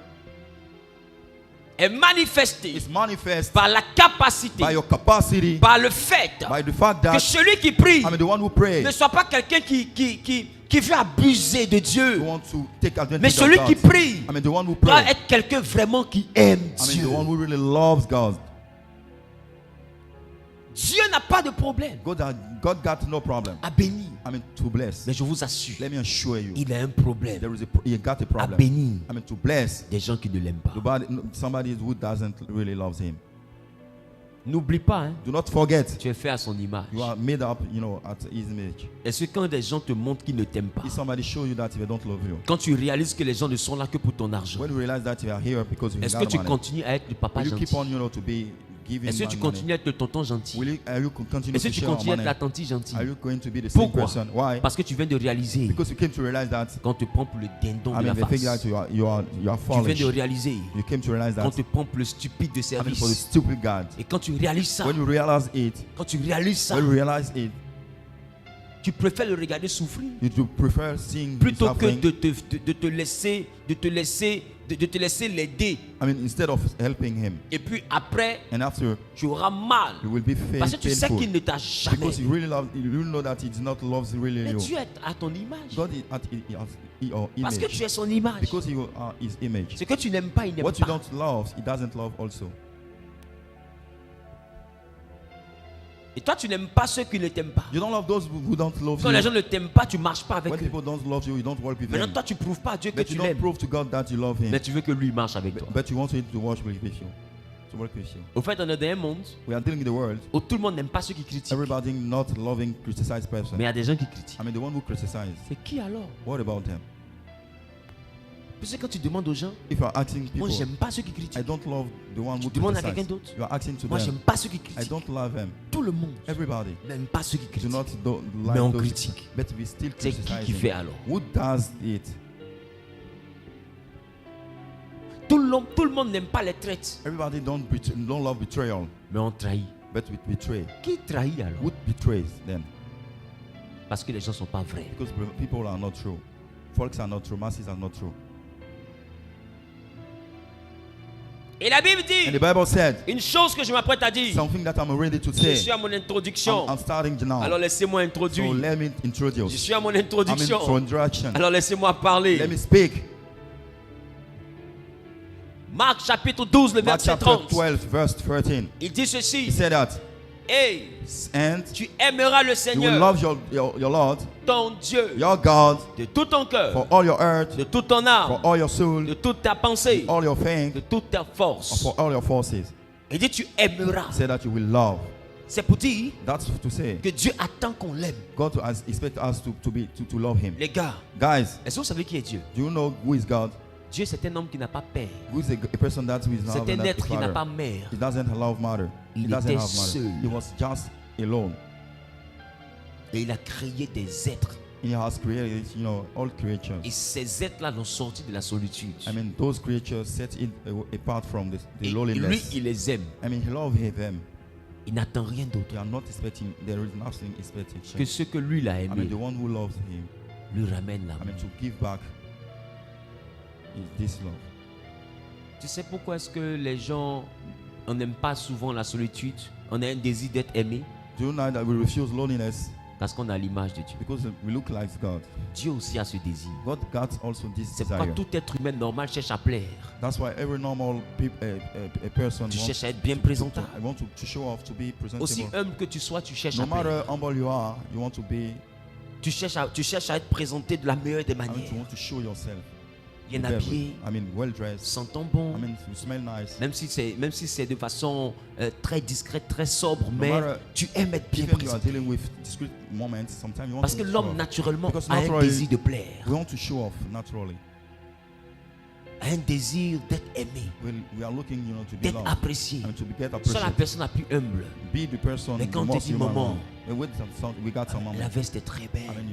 est manifestée is manifest par la capacité, by your capacity, par le fait by the fact que that celui qui prie I mean the one who prays ne soit pas quelqu'un qui veut abuser de who Dieu, wants to take advantage mais of celui God. qui prie I mean the one who doit prays. être quelqu'un vraiment qui aime I mean Dieu. the one who really loves God. Dieu n'a pas de problème God got no problem. à bénir. I mean to bless. Mais je vous assure, Let me assure you, il a un problème there is he got a à problem. bénir I mean to bless des gens qui ne l'aiment pas. somebody who doesn't really love him. N'oublie pas, hein, Do not forget, tu es fait à son image. you are made up, at his image. Est-ce que quand des gens te montrent qu'ils ne t'aiment pas, If somebody show you that they don't love you, quand tu réalises que les gens ne sont là que pour ton argent, when you realize that you are here because you est-ce que got tu money, continues à être le papa will you gentil? keep on, to be giving Est-ce que tu money? continues à être le tonton gentil? Are you continue Est-ce to que tu share continues à être money? la tante gentille? Are you going to be the same Pourquoi? person? Why? Parce que tu viens de réaliser Because you came to realize that. qu'on te prend pour le dindon I de la mean, the thing face. that you are Tu viens foolish. de réaliser You came to realize qu'on that. te prend pour le stupide de I mean, for the service. stupid God. Et quand tu réalises ça, When you realize it, quand tu réalises ça, when you realize it, tu préfères le regarder souffrir you do prefer seeing plutôt que suffering. de te laisser l'aider. I mean, instead of helping him, Et puis après, and after tu auras mal. you will be Parce que tu sais painful qu'il ne t'a jamais. because you really know that he did not love really Mais you. Dieu est à ton image. God is at your Parce que image tu es son image. because you are his image. Ce que tu n'aimes pas, il n'aime What you pas. don't love, he doesn't love also. Et toi, tu n'aimes pas ceux qui ne t'aiment pas. You don't love those who don't love Quand les gens you. ne t'aiment pas, tu ne marches pas avec When eux. people don't love you, you don't work with Maintenant, them. toi, tu ne prouves pas à Dieu que But tu you don't l'aimes. prove to God that you love him. Mais tu veux que lui marche avec toi. But you want him to work with you. To work with you. Au fait, on est dans un monde We are dealing in the world. où tout le monde n'aime pas ceux qui critiquent. Everybody not loving criticized person. Mais il y a des gens qui critiquent. I mean, the one who criticizes. C'est qui alors? What about them? Parce que quand tu demandes aux gens, If you are asking moi, people, j'aime pas ceux qui I critiquent. don't love the one who Tu demandes à quelqu'un criticizes. d'autre. You are asking to Moi, j'aime them. pas ceux qui I critiquent. don't love them. Tout le monde Everybody n'aime pas ceux qui do critiquent. not Mais like on those. critique. But we still C'est qui criticize fait him. alors? Who does it? Tout le monde n'aime pas les traites. Everybody don't love betrayal, Mais on trahit. but we betray. Qui trahit alors? Who betrays then? Parce que les gens ne sont pas vrais. Because people are not true. Folks are not true. Masses are not true. Et la Bible And the dit Bible said une chose que je m'apprête à dire. something that I'm ready to Je say. suis à mon introduction. I'm starting now. Alors laissez-moi So introduire. let me Je introduce. suis à mon I'm in introduction. for introduction. Alors laissez-moi parler. Let me speak. Marc chapitre 12, le Mark verset chapter 30. 12, verse 13. Il dit He ceci. said that, Hey, and tu aimeras le you will Seigneur, love your Lord, ton Dieu, your God, de tout ton cœur, for all your heart, de toute ton for âme, all your soul, de toute ta pensée, all your faith, de toute ta force. for all your forces. Il dit tu aimeras. Say that you will love. C'est pour dire That's to say. que Dieu attend qu'on l'aime. God expects us to love Him. Les gars, Guys, est-ce que vous savez qui est Dieu? do you know who is God? Dieu, c'est un homme qui n'a pas père. Who is a person that is not C'est un a être qui n'a father? pas mère. He doesn't love mother. He Il doesn't était have mother. seul. He was just alone. Et il a créé des êtres He has created, all creatures. Et ces êtres-là l'ont sorti de la solitude. I mean, those creatures set it apart from the Et lui, loneliness. il les aime. I mean, he loves them. Il n'attend rien d'autre They are not expecting, there is nothing expected. que ce que lui l'a I mean, aimé the one who loves him, lui ramène I l'amour. mean, to give back is this love. Tu sais pourquoi est-ce que les gens, on n'aime pas souvent la solitude? On a un désir d'être aimé Do you know that we refuse loneliness? parce qu'on a l'image de Dieu. Because we look like God. Dieu aussi a ce désir. God got also this C'est pourquoi desire. tout être humain normal cherche à plaire. That's why every normal person Tu wants cherches à être bien présentable. I want to show off, to be Aussi presentable. humble que tu sois, tu cherches No à plaire. matter how humble you are, you want to be. Tu cherches à être présenté de la meilleure des I mean, manières. you want to show yourself. Bien habillé, I mean, well dressed. sentant bon. I mean, you smell nice. Même si c'est de façon très discrète, très sobre, mais matter- tu aimes être bien Even you are présenté. dealing with discrete moments, sometimes you want Parce to que show l'homme off. naturellement Because a un naturally- désir de plaire, We want to show off naturally. a un désir d'être aimé, We are looking, to be d'être loved. apprécié. I mean, to be get Sois la appreciated. personne la plus humble. Be the person. Mais quand the on te most dit human maman, one. And with we got some La moment. veste est très I belle. mean,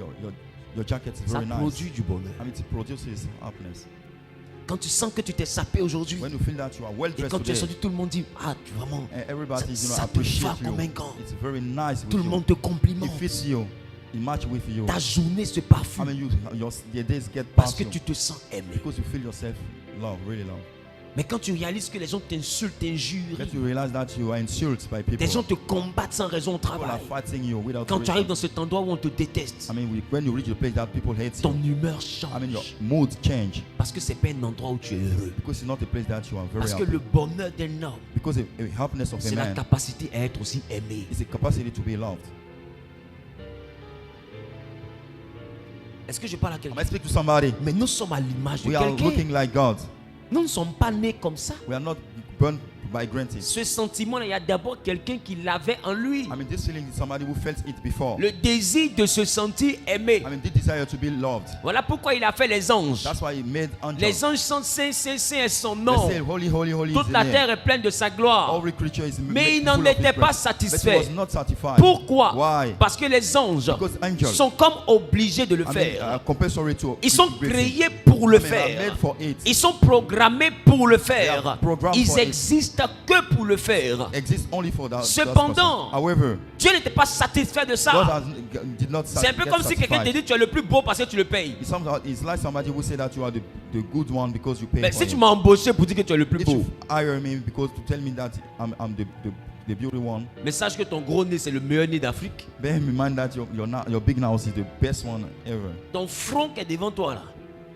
your jacket is Ça very nice. produit du bonheur. I mean, it produces happiness. Quand tu sens que tu t'es sapé aujourd'hui, When you feel that you are well et dressed quand tu es today, sorti, tout le monde dit, ah, vraiment, and everybody ça te appreciate va you. convaincant. It's very nice with Tout le you. monde te It complimente. fits you. It match with you. Ta journée se I parfume mean, your days get parce past que you tu te sens aimé. because you feel yourself loved, really loved. Mais quand tu réalises que les gens t'insultent, t'injurient, That you realize that you are insulted by people. des gens te combattent sans raison au People are travail. fighting you without Quand tu reason. arrives dans cet endroit où on te déteste, I mean, when you reach the place that people hate ton you, humeur I mean, your change. mood change Parce que c'est pas un endroit où tu es heureux. because it's not a place that you are very Parce que happy. le bonheur d'un homme, Because the happiness of a c'est la man capacité à être aussi aimé. is a capacity to be loved. Est-ce que je parle à Am I quelqu'un? speaking to somebody? Mais nous sommes à l'image de We are quelqu'un. looking like God. Nous ne sommes pas nés comme ça. We are not born by granted. Ce sentiment-là, il y a d'abord quelqu'un qui l'avait en lui. I mean, this feeling is somebody who felt it before. Le désir de se sentir aimé. I mean, this desire to be loved. Voilà pourquoi il a fait les anges. That's why he made angels. Les anges sont saints, saints, saints est son They nom. say, holy, holy, holy is Toute the la name. terre est pleine de sa gloire. Every creature is Mais il full n'en of his était pas praise. But he satisfait. was not satisfied. Pourquoi? Why? Parce que les anges Because angels, sont comme obligés de le I mean, faire. compulsory to Ils sont to be créés pour le I mean, are faire. made for it. Ils sont programmés pour le faire. are programmed Ils for it. existent que pour le faire. Exist only for that. Cependant, that person. However, Dieu n'était pas satisfait de God ça. did not C'est un peu get comme si quelqu'un te satisfied. dit tu es le plus beau parce que tu le payes. It's like somebody who say that you are the good one because you pay Mais for si it. tu m'as embauché pour dire que tu es le plus If beau, you hire me because to tell me that I'm the beauty one, mais sache que ton gros nez c'est le meilleur nez d'Afrique. bear in mind that your big nose is the best one ever. Ton front qui est devant toi là,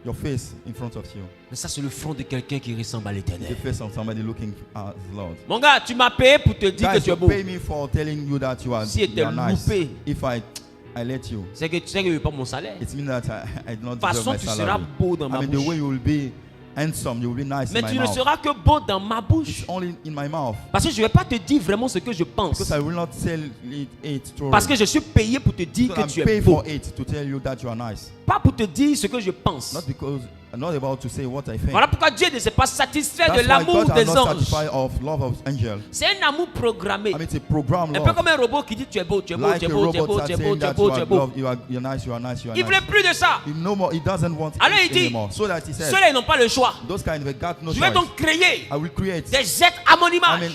Your face in front of you, mais ça c'est le front de quelqu'un qui ressemble à the l'éternel. face of somebody looking at Lord. Mon gars, tu m'as payé pour te dire que Guys, tu es you beau. pay me for telling you that you are, Si you était are nice. loupé. If I let you, C'est que tu sais que je veux pas mon salaire. it means that I do not De toute façon, deserve my tu seras salary. beau dans ma I mean, the bouche. way you will be handsome, you will be nice Mais in my tu ne mouth. seras que beau dans ma bouche. It's only in my mouth. Parce que je ne vais pas te dire vraiment ce que je pense. Because I will not tell it to Parce que je suis payé pour te dire que I'm tu es paid beau. for it to tell you that you are nice. Pas pour te dire ce que je pense. Not because not about to say what I think. Voilà pourquoi Dieu ne s'est pas satisfait That's de why l'amour God des is not anges. satisfied of love of angels. C'est un amour programmé. I mean, it's a program Un peu love. comme un robot qui dit tu es beau, tu es beau, Like tu es a beau, tu es robot beau, that's tu es beau, saying tu es that beau, you tu es are beau. loved, you're nice, you are nice, you are Il ne nice. voulait plus de ça. No more, he doesn't want Alors it il dit, anymore. So that he said, ceux-là ils n'ont pas le choix. those kind of got no Je vais choice. donc créer I will create, des êtres à mon I image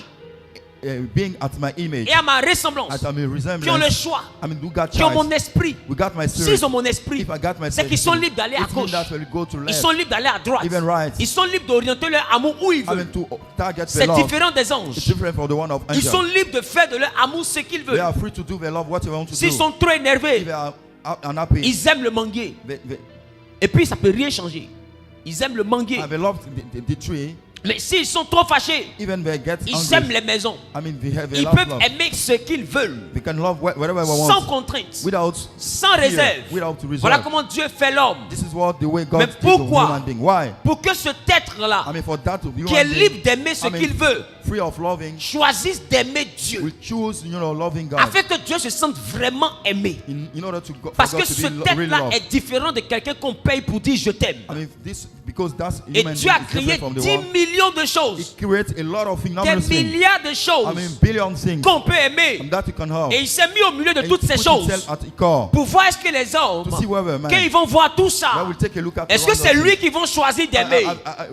mean, being at my image, et à ma ressemblance, at my qui ont le resemblance. choix, I mean, who got qui ont mon choice? esprit. We got my S'ils spirit. ont mon esprit, If I got my c'est qu'ils sont libres d'aller à it means gauche. that we'll go to Ils left, sont libres d'aller à droite. even right. Ils sont libres d'orienter leur amour où ils I mean, veulent. to target the C'est love. différent des It's anges. different from the one of Ils angels. sont libres de faire de leur amour ce qu'ils They veulent. are free to do their love what they want to S'ils do. sont trop If énervés, they are unhappy, ils aiment le manguer. they Et puis ça peut rien changer. Ils aiment le manguer. have loved the tree. Mais s'ils sont trop fâchés, Even they get ils aiment angry. les maisons. I mean, they have a Ils love. peuvent aimer ce qu'ils veulent. They can love whatever they Sans want, contrainte. without Sans fear, réserve. without reserve. Voilà comment Dieu fait l'homme. This is what the way God Mais did the pourquoi? human being. Why? Pour que cet être-là, I mean, for that to be qui est libre d'aimer ce qu'il veut, free of loving, choisisse d'aimer Dieu. will choose, loving God Afin que Dieu se sente vraiment aimé. in order to go, for Parce God que to ce be really tête-là loved. est différent de quelqu'un qu'on paye pour dire je t'aime. I mean, this Because that's Et human Dieu a being is créé different from the 10 world. millions de It choses, creates a lot of des phenomenal things. milliards de choses Billion things qu'on peut aimer. that you can have. Et il s'est mis au milieu de And toutes he ces put choses himself at the core pour voir est-ce que les hommes, to see whether man quand ils vont voir tout ça, will take a look at est-ce que c'est lui qu'ils vont choisir d'aimer?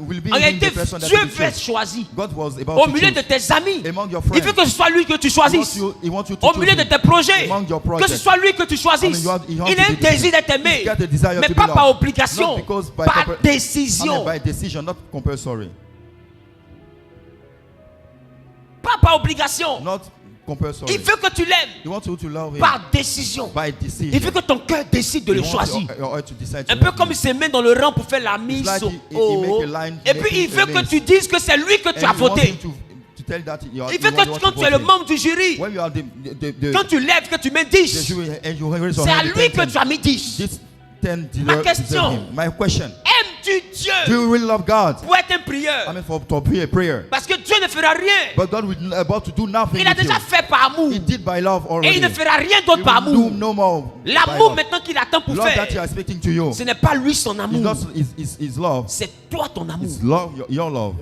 will be En him réalité, the person that Dieu will veut être choose. choisi God was about au to milieu choose de tes amis. among your Il friends. veut que ce soit lui que tu choisisses. He wants you to Au choose milieu de him. tes projets, Among your que projects. ce soit lui que tu choisisses. I mean, you have Il to a un be désir d'être He's aimé, got a desire mais to be pas loved. par obligation, Not because by par I mean, décision. by decision, not compulsory. Pas par obligation. Not compulsory. Il veut que tu l'aimes He wants you to love him par décision. by decision. Il veut que ton cœur décide de He le wants choisir. your heart to decide to Un peu love comme him. il se met dans le rang pour faire la mise like au he make a line, et puis il making a veut que list. tu dises que c'est lui que tu And as he wants voté. him to tell that you are, Il veut you que want quand to tu es vote le him. membre du jury, When you are quand tu lèves, que tu mets 10, the jury and you raise your c'est à hand, lui que tu as mis 10. this 10 Ma deserve question. him. My question: Aimes-tu do Dieu you really love God? pour être un prieur? I mean, for to be a prayer, Parce que Dieu ne fera rien. but God will about to do nothing. Il a with déjà you. fait par amour. He did by love Et already. il ne fera rien He d'autre par will do amour. no more. by L'amour love. maintenant qu'il attend pour Love that you are faire, expecting to you. ce n'est pas lui son It's amour. not his love. C'est toi ton amour. It's love, your love.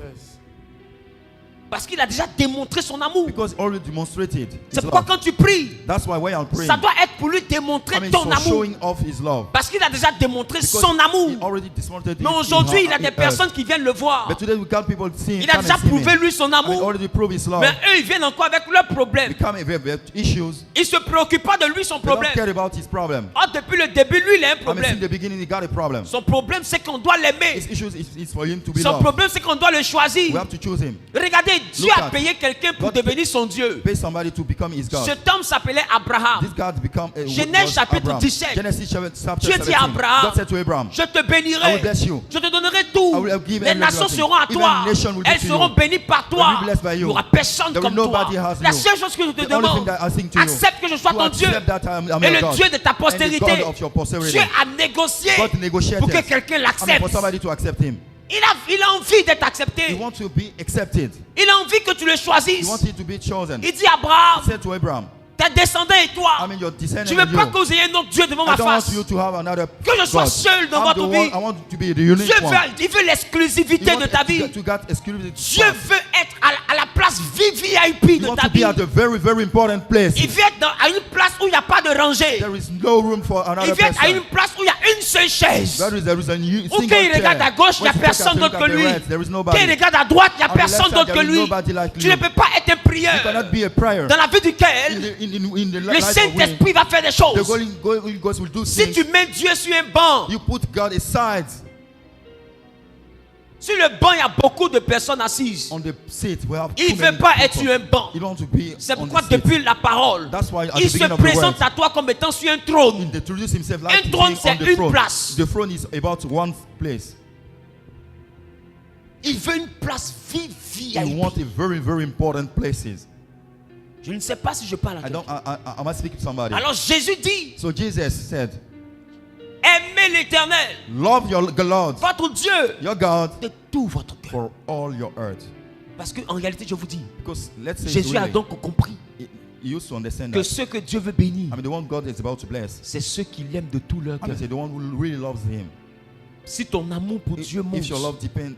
Parce qu'il a déjà démontré son amour. Because already demonstrated. his C'est pourquoi love. quand tu pries, That's why when I'm praying, ça doit être pour lui démontrer I mean, ton for amour. showing off his love. Parce qu'il a déjà démontré Because son amour. he already demonstrated Mais his- aujourd'hui, il a in des earth. personnes qui viennent le voir. But today we got people seeing. Il a déjà prouvé lui son I mean, amour. already proved his love. Mais eux, ils viennent encore avec leurs problèmes. They come with issues. Ils ne se préoccupent pas de lui son They don't problème. care about his problem. Ah, depuis le début, lui, il a un I mean, since problème. the beginning, he got a problem. Son problème, c'est qu'on doit l'aimer. His issues is for him to be Son loved. problème, c'est qu'on doit le We choisir. have to choose him. Regardez, Dieu Look a at- payé quelqu'un pour God devenir son Dieu. Pay somebody to become his God. Cet homme s'appelait Abraham. This God become a Genèse was chapitre Abraham. 17. Genesis chapter Dieu dit 17. à Abraham, God said to Abraham, je te I bénirai. will bless you. Je te donnerai tout. I will give Les every nations blessing. seront à Even toi. nation will be Elles to seront you. bénies par Will toi. be blessed by Il you. n'y aura personne There will comme toi. nobody has La you. seule chose que je te The only thing demande, that I sing to you, accepte que je sois to ton Dieu accept that I'm et your le God, Dieu de ta and the postérité. God of your posterity. Dieu a négocié God negotiated pour que quelqu'un I mean, for l'accepte. somebody to accept him. Il a envie d'être He accepté. wants to be accepted. Il a envie que tu le He choisisses. wants it to be chosen. Il dit à Abraham, He said to Abraham, tes descendants et toi, I mean, your descendant je ne veux and pas you. que vous ayez un autre Dieu devant I ma don't want face. you to have another Que je sois God. seul dans I'm votre the vie. one, I want to be the unique Dieu one. il veut l'exclusivité de ta vie. To get exclusive Dieu spot. veut être à la place VIP You de want ta to be vie. at a very, very important place. Il veut être à une place où il n'y a pas de rangée. There is no room for Il another veut être à une person. place où il y a une seule chaise. There is a new Ou single quand il regarde chair. à gauche, il n'y a When you personne look d'autre at que the lui. right, there is Quand nobody. il regarde à droite, il n'y a On the personne left side, d'autre que there is lui. nobody like Tu ne you. peux pas être un You prieur cannot be a prayer. dans la vie duquel In the le life of Saint-Esprit va faire des the choses. Holy Ghost will do Si things. tu mets Dieu sur un banc, You put God aside sur le banc, il y a beaucoup de personnes assises. on the seat. We have Il too ne many veut pas être people. sur un banc. You don't want to be C'est on pourquoi the seat. depuis la parole, That's why at il the se beginning of the présente word, à toi comme étant sur un trône. he introduced himself like Un he's trône, being c'est on the une throne. place. The throne is about one place. Il veut une place You VIP. want a very, very important places. Je ne sais pas si je parle à I toi. I must speak to somebody. Alors Jésus dit, So Jesus said, aimez l'Éternel, love your Lord, votre Dieu, your God, de tout votre cœur. for all your earth. Parce qu'en réalité, je vous dis, Because let's say Jésus a really, donc compris he used to understand que that. ceux que Dieu veut bénir, I mean, the one God is about to bless. c'est ceux qui l'aiment de tout leur I cœur. mean, say the one who really loves Him. Si ton amour pour Dieu monte, If your love depend,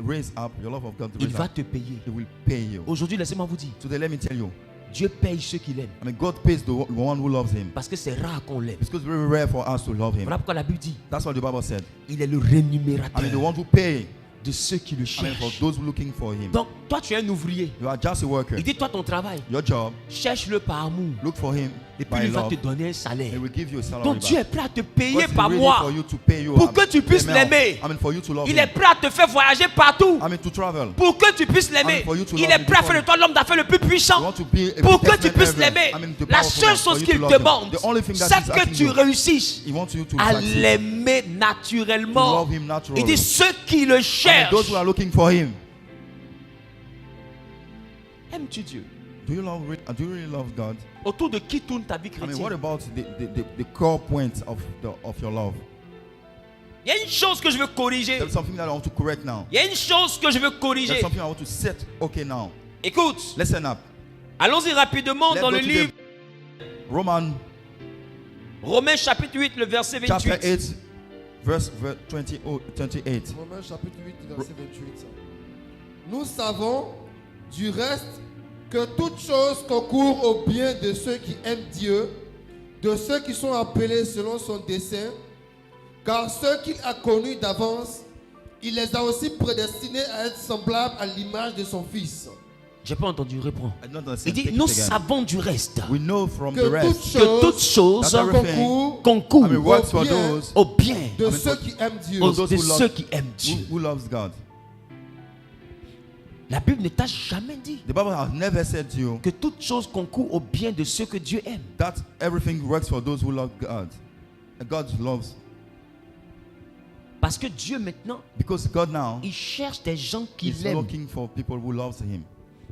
raise up, your love of God il raise va up, te payer. He will pay you. Aujourd'hui, laissez-moi vous dire, Today, let me tell you, Dieu paye ceux qui l'aiment. I mean, God pays the one who loves Him. Parce que c'est rare qu'on l'aime. Because it's very rare for us to love Him. Voilà pourquoi la Bible dit, That's what the Bible said. il est le I rémunérateur mean, the one who pay. de ceux qui le I mean, for cherchent. those who looking for Him. Donc, toi, tu es un ouvrier. You are just a worker. Il dit, toi, ton travail, Your job, cherche-le par amour. look for Him Et puis, by il va love. te donner un salaire. He will give you a salary Donc, Dieu est back. prêt à te God payer is par ready mois for you to pay you pour a que tu puisses amount. l'aimer. I mean, for you to love Il Him. est prêt à te faire voyager partout I mean, to travel. pour que tu puisses l'aimer. I mean, for you to Il love est him prêt à before faire de toi l'homme d'affaires le plus You puissant want to be a pour que businessman tu puisses ever. l'aimer. I mean, the La powerful seule one, for chose you qu'il to love him. demande, The only thing that c'est he's que asking tu you, réussisses He wants you to à succeed. l'aimer To naturellement. love Him naturally. Il dit ceux qui le I mean, cherchent. those who are looking for Him. Aimes-tu Dieu? Do you really love God? Autour de qui tourne ta vie I mean, what chrétienne? about the core point of your love? Il y a une chose que je veux corriger. There's something that I want to correct now. Il y a une chose que je veux corriger. There's something I want to set okay now. Écoute, Listen up. allons-y rapidement Let's dans go le to livre Roman Romains chapitre 8, le verset chapter 28. 8, verse 28. Romains chapitre 8, verset 28. Nous savons du reste que toute chose concourt au bien de ceux qui aiment Dieu, de ceux qui sont appelés selon son dessein, car ceux qu'il a connus d'avance, il les a aussi prédestinés à être semblables à l'image de son Fils. J'ai pas entendu, réponds. I don't understand. Il dit, Take it nous again. savons du reste We know from Que the rest que toute chose that everything concourt I mean, works for bien those au bien de ceux qui aiment Dieu. de those who love- ceux qui aiment Dieu. who loves God. La Bible ne t'a jamais dit The Bible has never said to you que toute chose concourt au bien de ceux que Dieu aime. that everything works for those who love God. And God loves, Parce que Dieu maintenant, because God now il cherche des gens qui is l'aiment. looking for people who loves Him.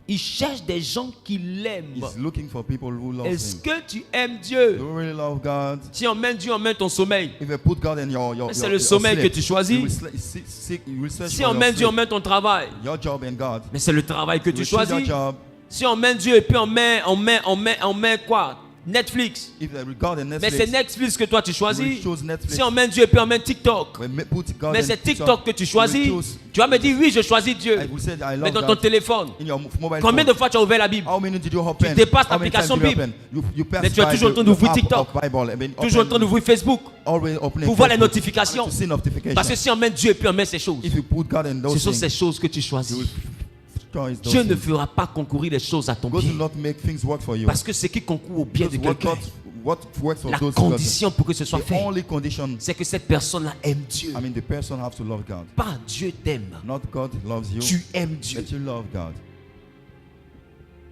Il cherche des gens qui l'aiment. He's looking for people who love Est-ce Him. que tu aimes Dieu? Do you really love God? Si on mène Dieu, on mène ton sommeil. If you put God in your Mais c'est your le sommeil sleep, que tu choisis. you will you will search Si for on your mène Dieu, on sleep, mène ton travail. your job and God. Mais c'est le travail que You tu will choose your choisis. job. Si on mène Dieu et puis on met quoi? Netflix. If you regard Mais Netflix, c'est Netflix que toi tu you will choisis. choose Netflix. Si on mène Dieu et puis on mène TikTok. Put God Mais in c'est TikTok que tu choisis. you will choose- Tu vas me dire oui, je choisis Dieu. I will say I Mais love dans ton God. téléphone, In your mobile combien phone. de fois tu as ouvert la Bible? How many did you open? dépasses How many times l'application did you Bible. open? You pass Mais tu es by toujours en the- train d'ouvrir the app TikTok. of Bible. I mean, Toujours en train d'ouvrir Facebook always opening pour voir les Facebook. notifications. To see notifications. Parce que si on mène Dieu et puis on met ces choses, If you put God in ce those sont ces things, choses que tu you choisis. will choose those Dieu ne things. fera pas concourir les choses à ton God will bien. not make things work for you. Parce que ce qui concourt au bien de Because quelqu'un, what works for la those who love condition pour que ce soit God, the fait, only condition, c'est que cette personne-là aime Dieu. I mean, the person has to love God. Pas Dieu t'aime. Not God loves you, Tu aimes Dieu. but you love God.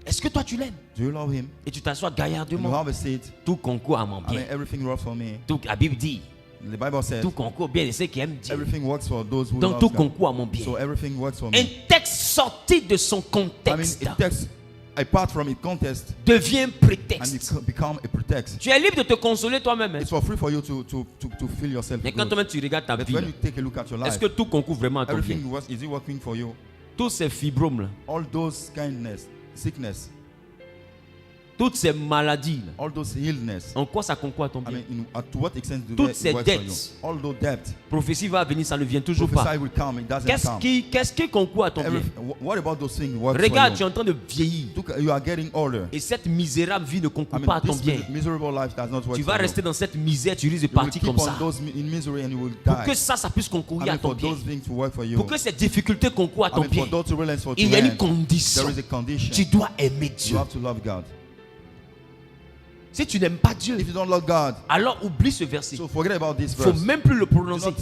Est-ce que toi tu l'aimes? Do you love Him? Et tu t'assois You gaillardement. have a seat. Tout concourt à mon I mean, bien. everything works for me. Tout, la Bible dit, The Bible says tout concourt au bien de ceux qui aiment Dieu. everything works for those who Donc love tout God. concourt à mon bien. So everything works for Un me. texte sorti de son I contexte mean, it takes apart from its context devient and prétexte. it become a pretext. Tu es libre de te consoler toi-même. hein. It's for free for you to feel yourself Mais quand good. toi-même tu regardes ta But vie, when là, you take a look at your est-ce life, que tout concourt vraiment à ton bien? everything works. Is it working for you? Tous ces fibromes, là, All those kindness, sickness, toutes ces maladies, là, all those illness. en quoi ça concourt à ton I bien? mean, to what extent do Toutes they ces work for you? dettes. All those debt, Prophétie va venir, ça ne vient toujours pas. prophesy will come. It doesn't come. Qu'est-ce qui concourt à ton bien? What about those things work Regarde, for tu es you? en train de vieillir. You are getting older. Et cette misérable vie ne I concourt mean, pas à ton this bien. miserable life does not work Tu for vas you. rester dans cette misère, tu risques de You will partir keep comme on ça. those in misery and you will Pour que die. ça puisse I concourir à mean, ton for bien. those things to work for you. Pour que cette difficulté concourt à I ton mean, bien, for those to realize for il y a une there condition. is a condition. Tu dois aimer You Dieu. have to love God. Si tu n'aimes pas Dieu, If you don't love God, alors oublie ce verset. so forget about this Il ne faut verse. même plus le Do prononcer. not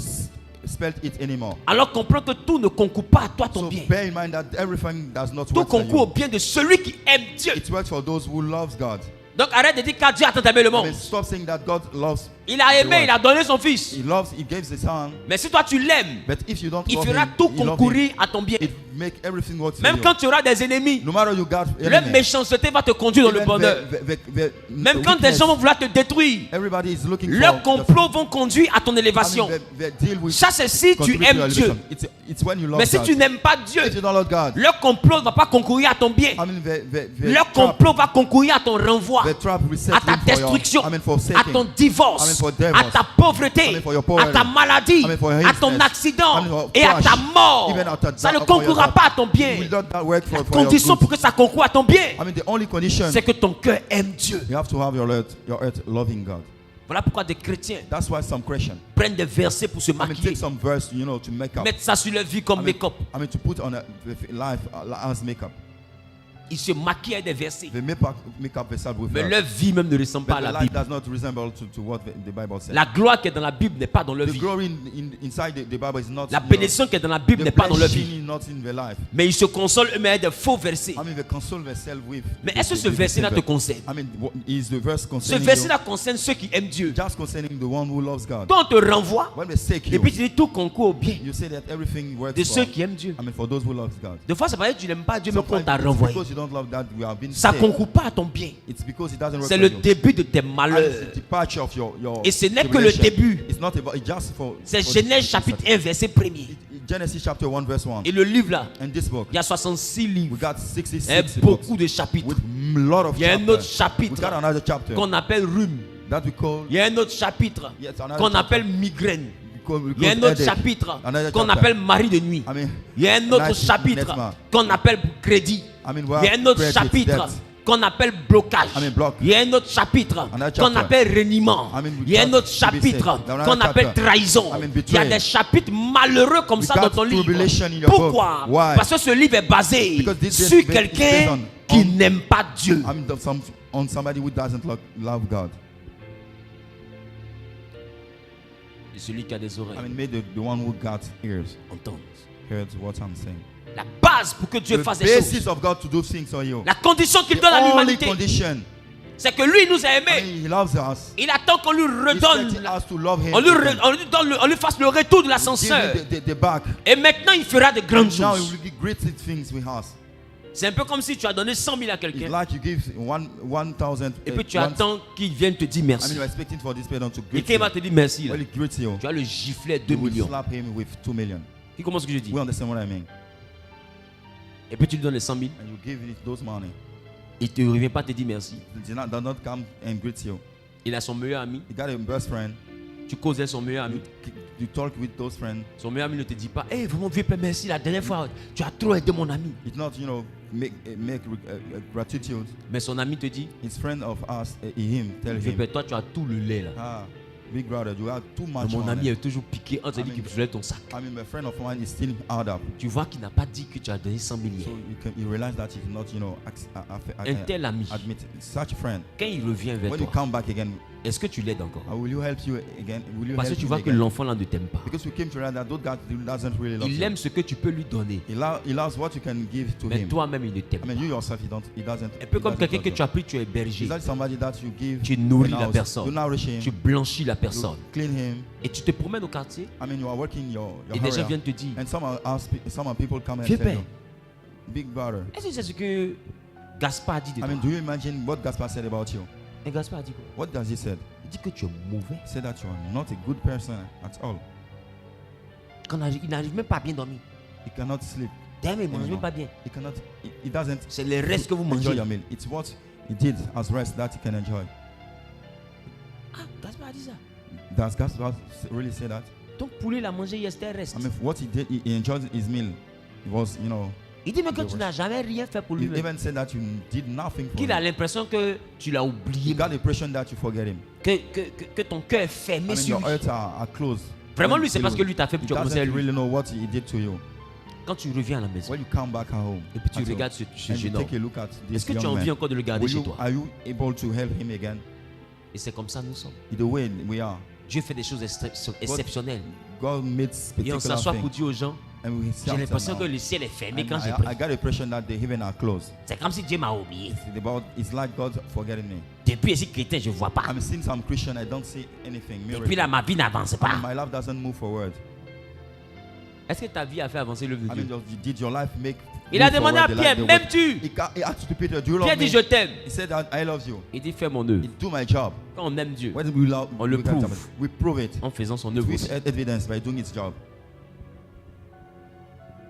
spell it anymore. Alors comprends que tout ne concourt pas à toi ton So bien. bear in mind that everything does not Tout work for concourt au you. bien de celui qui aime Dieu. It works for those who loves God. Donc arrête de dire car Dieu a tant aimé le I monde. mean, stop saying that God loves. Il a aimé, il a donné son fils. He loves. He gives His Son. Mais si toi tu l'aimes, But if you don't il love fera Him, tout you love concourir Him. à ton bien. It make everything work for Même you. quand tu auras des ennemis, No matter you got leur enemy, méchanceté va te conduire dans le even bonheur. Même quand des weakness, gens vont vouloir te détruire, everybody is looking leurs for complots vont conduire à ton élévation. deal with Ça c'est si tu contribute to aimes your Dieu. elevation. It's when you love Mais si God. tu n'aimes pas Dieu, If you don't love God, leur complot ne va pas concourir à ton bien. I mean, Leur complot va concourir à ton renvoi, the trap will set à ta you for your, destruction, I mean, for à setting, ton divorce, I mean, for divorce, à ta pauvreté, I mean, for your à poverty, ta maladie, I mean, for à ton illness, accident I mean, for et à crash, ta mort. even at a- Ça ne for your concourra death. pas à ton bien. Will not that work La for your condition good? pour que ça concourt à ton bien, I mean, the only condition, c'est que ton cœur aime Dieu. you have to have your heart loving God. Voilà pourquoi des chrétiens That's why some Christians, prennent des versets pour se I mean, maquiller, take some verse, to make up. mettent ça sur leur vie comme I mean, make-up. to put on a life as makeup. Ils se maquillent avec des versets. They make up themselves with Mais that. leur vie même ne ressemble pas But à the la life Bible. does not resemble to what the Bible says. La gloire qui est dans la Bible n'est pas dans leur The vie. glory inside the Bible is not. La bénédiction qui est dans la Bible the n'est pas dans leur blessing vie. is not in their life. Mais ils se consolent eux-mêmes avec des faux versets. I mean, they console themselves with. Mais est-ce que ce verset-là te concerne? I mean, is the verse Ce concerning verset-là concerne ceux qui aiment Dieu. you? Just concerning the one who loves God. Quand on te renvoie, When they say et you, puis tu dis tout concourt au bien you say that everything works de for. ceux qui aiment Dieu. I mean, for those who loves God. Des fois, c'est parce que tu n'aimes pas Dieu, mais qu'on Sometimes t'a it's renvoyé. because you don't love God, we have been Ça ne saved. concourt pas à ton bien. It's because it doesn't work C'est for le you. début de tes And it's malheurs. the departure of your Et ce n'est que le tribulation. début. It's not about, it's just for. C'est for Genèse the- chapitre 1, verset 1er. Genesis chapter 1 verse 1. Et le livre là, And this book, il y a 66 we livres. got 66 Et books beaucoup de chapitres. with a lot of Il y a un autre chapters. We got chapitre another chapter qu'on appelle rhume. that we call Il y a un autre chapitre yes, another qu'on chapter appelle migraine. we Il y a un autre chapitre qu'on appelle mari de nuit. Il y a un autre chapitre qu'on appelle crédit. Il y a un autre chapitre qu'on appelle blocage. Il y a un autre chapitre qu'on appelle reniement. Il y a un autre chapitre qu'on appelle trahison. Il y a des chapitres malheureux comme ça dans ton livre. Pourquoi? Parce que ce livre est basé sur quelqu'un qui n'aime pas Dieu. On somebody who doesn't love God. Et celui qui a des oreilles. May the one who got ears entende. heard what I'm saying. La base pour que Dieu fasse des choses. Of God to do things for you. La condition qu'il donne à l'humanité, c'est que lui nous a aimés. He loves us. Il attend qu'on lui redonne. On lui fasse le retour de l'ascenseur. Et maintenant il fera de grandes choses. C'est un peu comme si tu as donné 100 000 à quelqu'un. Et puis tu attends qu'il vienne te dire merci. Et quand il va te dire merci, là, tu as le giflet 2 millions. Qui comprend ce que je dis? Et puis tu lui donnes les 100 000. Il ne te revient pas te dire merci. Il a son meilleur ami. Tu causes avec son meilleur ami. You talk with those friends. Son meilleur ami ne te dit pas, hey, vraiment vieux père, merci la dernière fois, tu as trop aidé mon ami. It's not, make gratitude. Mais son ami te dit, his friend of us, him, tell vieux him. père, toi tu as tout le lait là. Big brother, you have too much. Mon ami est toujours piqué, on te dit qu'il voulait ton sac. My friend of mine is still hard up. Tu vois qu'il n'a pas dit que tu as donné 100 000 hier. So you realize that he's not, un tel ami. Admit such friend. Quand il revient vers when toi, you come back again, est-ce que tu l'aides encore? Will you help you again? Parce que tu vois que l'enfant là ne t'aime pas. Because we came to realize that God doesn't really love il aime ce que tu peux lui donner. He loves what you can give to him. Mais toi-même il ne t'aime pas. You yourself, he doesn't. Un peu comme quelqu'un que tu as pris, tu es berger. Somebody that you give, tu nourris la personne. You nourish him. Tu blanchis la personne. You clean him. Et tu te promènes au quartier. You are working your et des gens viennent te dire. And some people come and tell you, Big brother. Est-ce que c'est ce que Gaspard a dit de toi? Do you imagine what Gaspard said about you? Et Gaspard a dit quoi? What does he say? Il dit que tu es mauvais. He said that you are not a good person at all. Il n'arrive même pas à bien dormir. He cannot sleep. Damn, il ne mange même pas bien. He doesn't. C'est les restes que vous mangez. Your meal. It's what he did as rest that he can enjoy. Ah, Gaspard a dit ça. Does Gaspard really say that? Donc pour lui, il a mangé hier, c'était reste. What he did, he enjoyed his meal. It was, il dit même que tu n'as jamais rien fait pour lui. He even said that you did nothing for him. Qu'il a l'impression que tu l'as oublié. He got the impression that you forget him. Que ton cœur est fermé sur lui. Your hearts are closed. Vraiment, lui, c'est parce que lui t'a fait pour tu commencer à lui. Really know what he did to you. Quand tu reviens à la maison, when you come back home, et puis tu regardes ce jeune homme, est-ce que tu as envie encore de le garder chez toi? Are you able to help him again? Et c'est comme ça nous sommes. The way we are. Dieu fait des choses exceptionnelles. God made et on s'assoit pour dire aux gens, j'ai l'impression que le ciel est fermé quand j'ai prie. I got the impression that the heaven are closed. C'est comme si Dieu m'a oublié. It's like God forgetting me. Depuis ici chrétien, je ne vois pas. I'm seeing some Christian, I don't see anything. Et puis là, ma vie n'avance pas. My life doesn't move forward. Est-ce que ta vie a fait avancer l'œuvre de Dieu? Did your life make? Il a demandé à Pierre, m'aimes-tu? Pierre dit, je t'aime. He said, I love you. Il dit, fais mon œuvre. Do my job. Quand on aime Dieu, on le prouve. We prove it. En faisant son œuvre. With evidence by doing his job.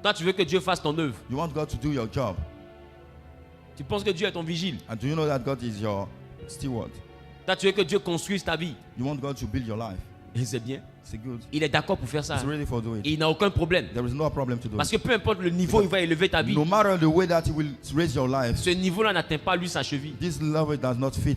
Toi, tu veux que Dieu fasse ton œuvre. You want God to do your job. Tu penses que Dieu est ton vigile. And do you know that God is your steward? Toi, tu veux que Dieu construise ta vie. You want God to build your life. Et c'est bien. C'est good. Il est d'accord pour faire ça. He's ready for doing it. Et il n'a aucun problème. There is no problem to do Parce que peu importe le niveau, il va élever ta vie. No matter the way that he will raise your life. Ce niveau-là n'atteint pas lui sa cheville. This level does not fit.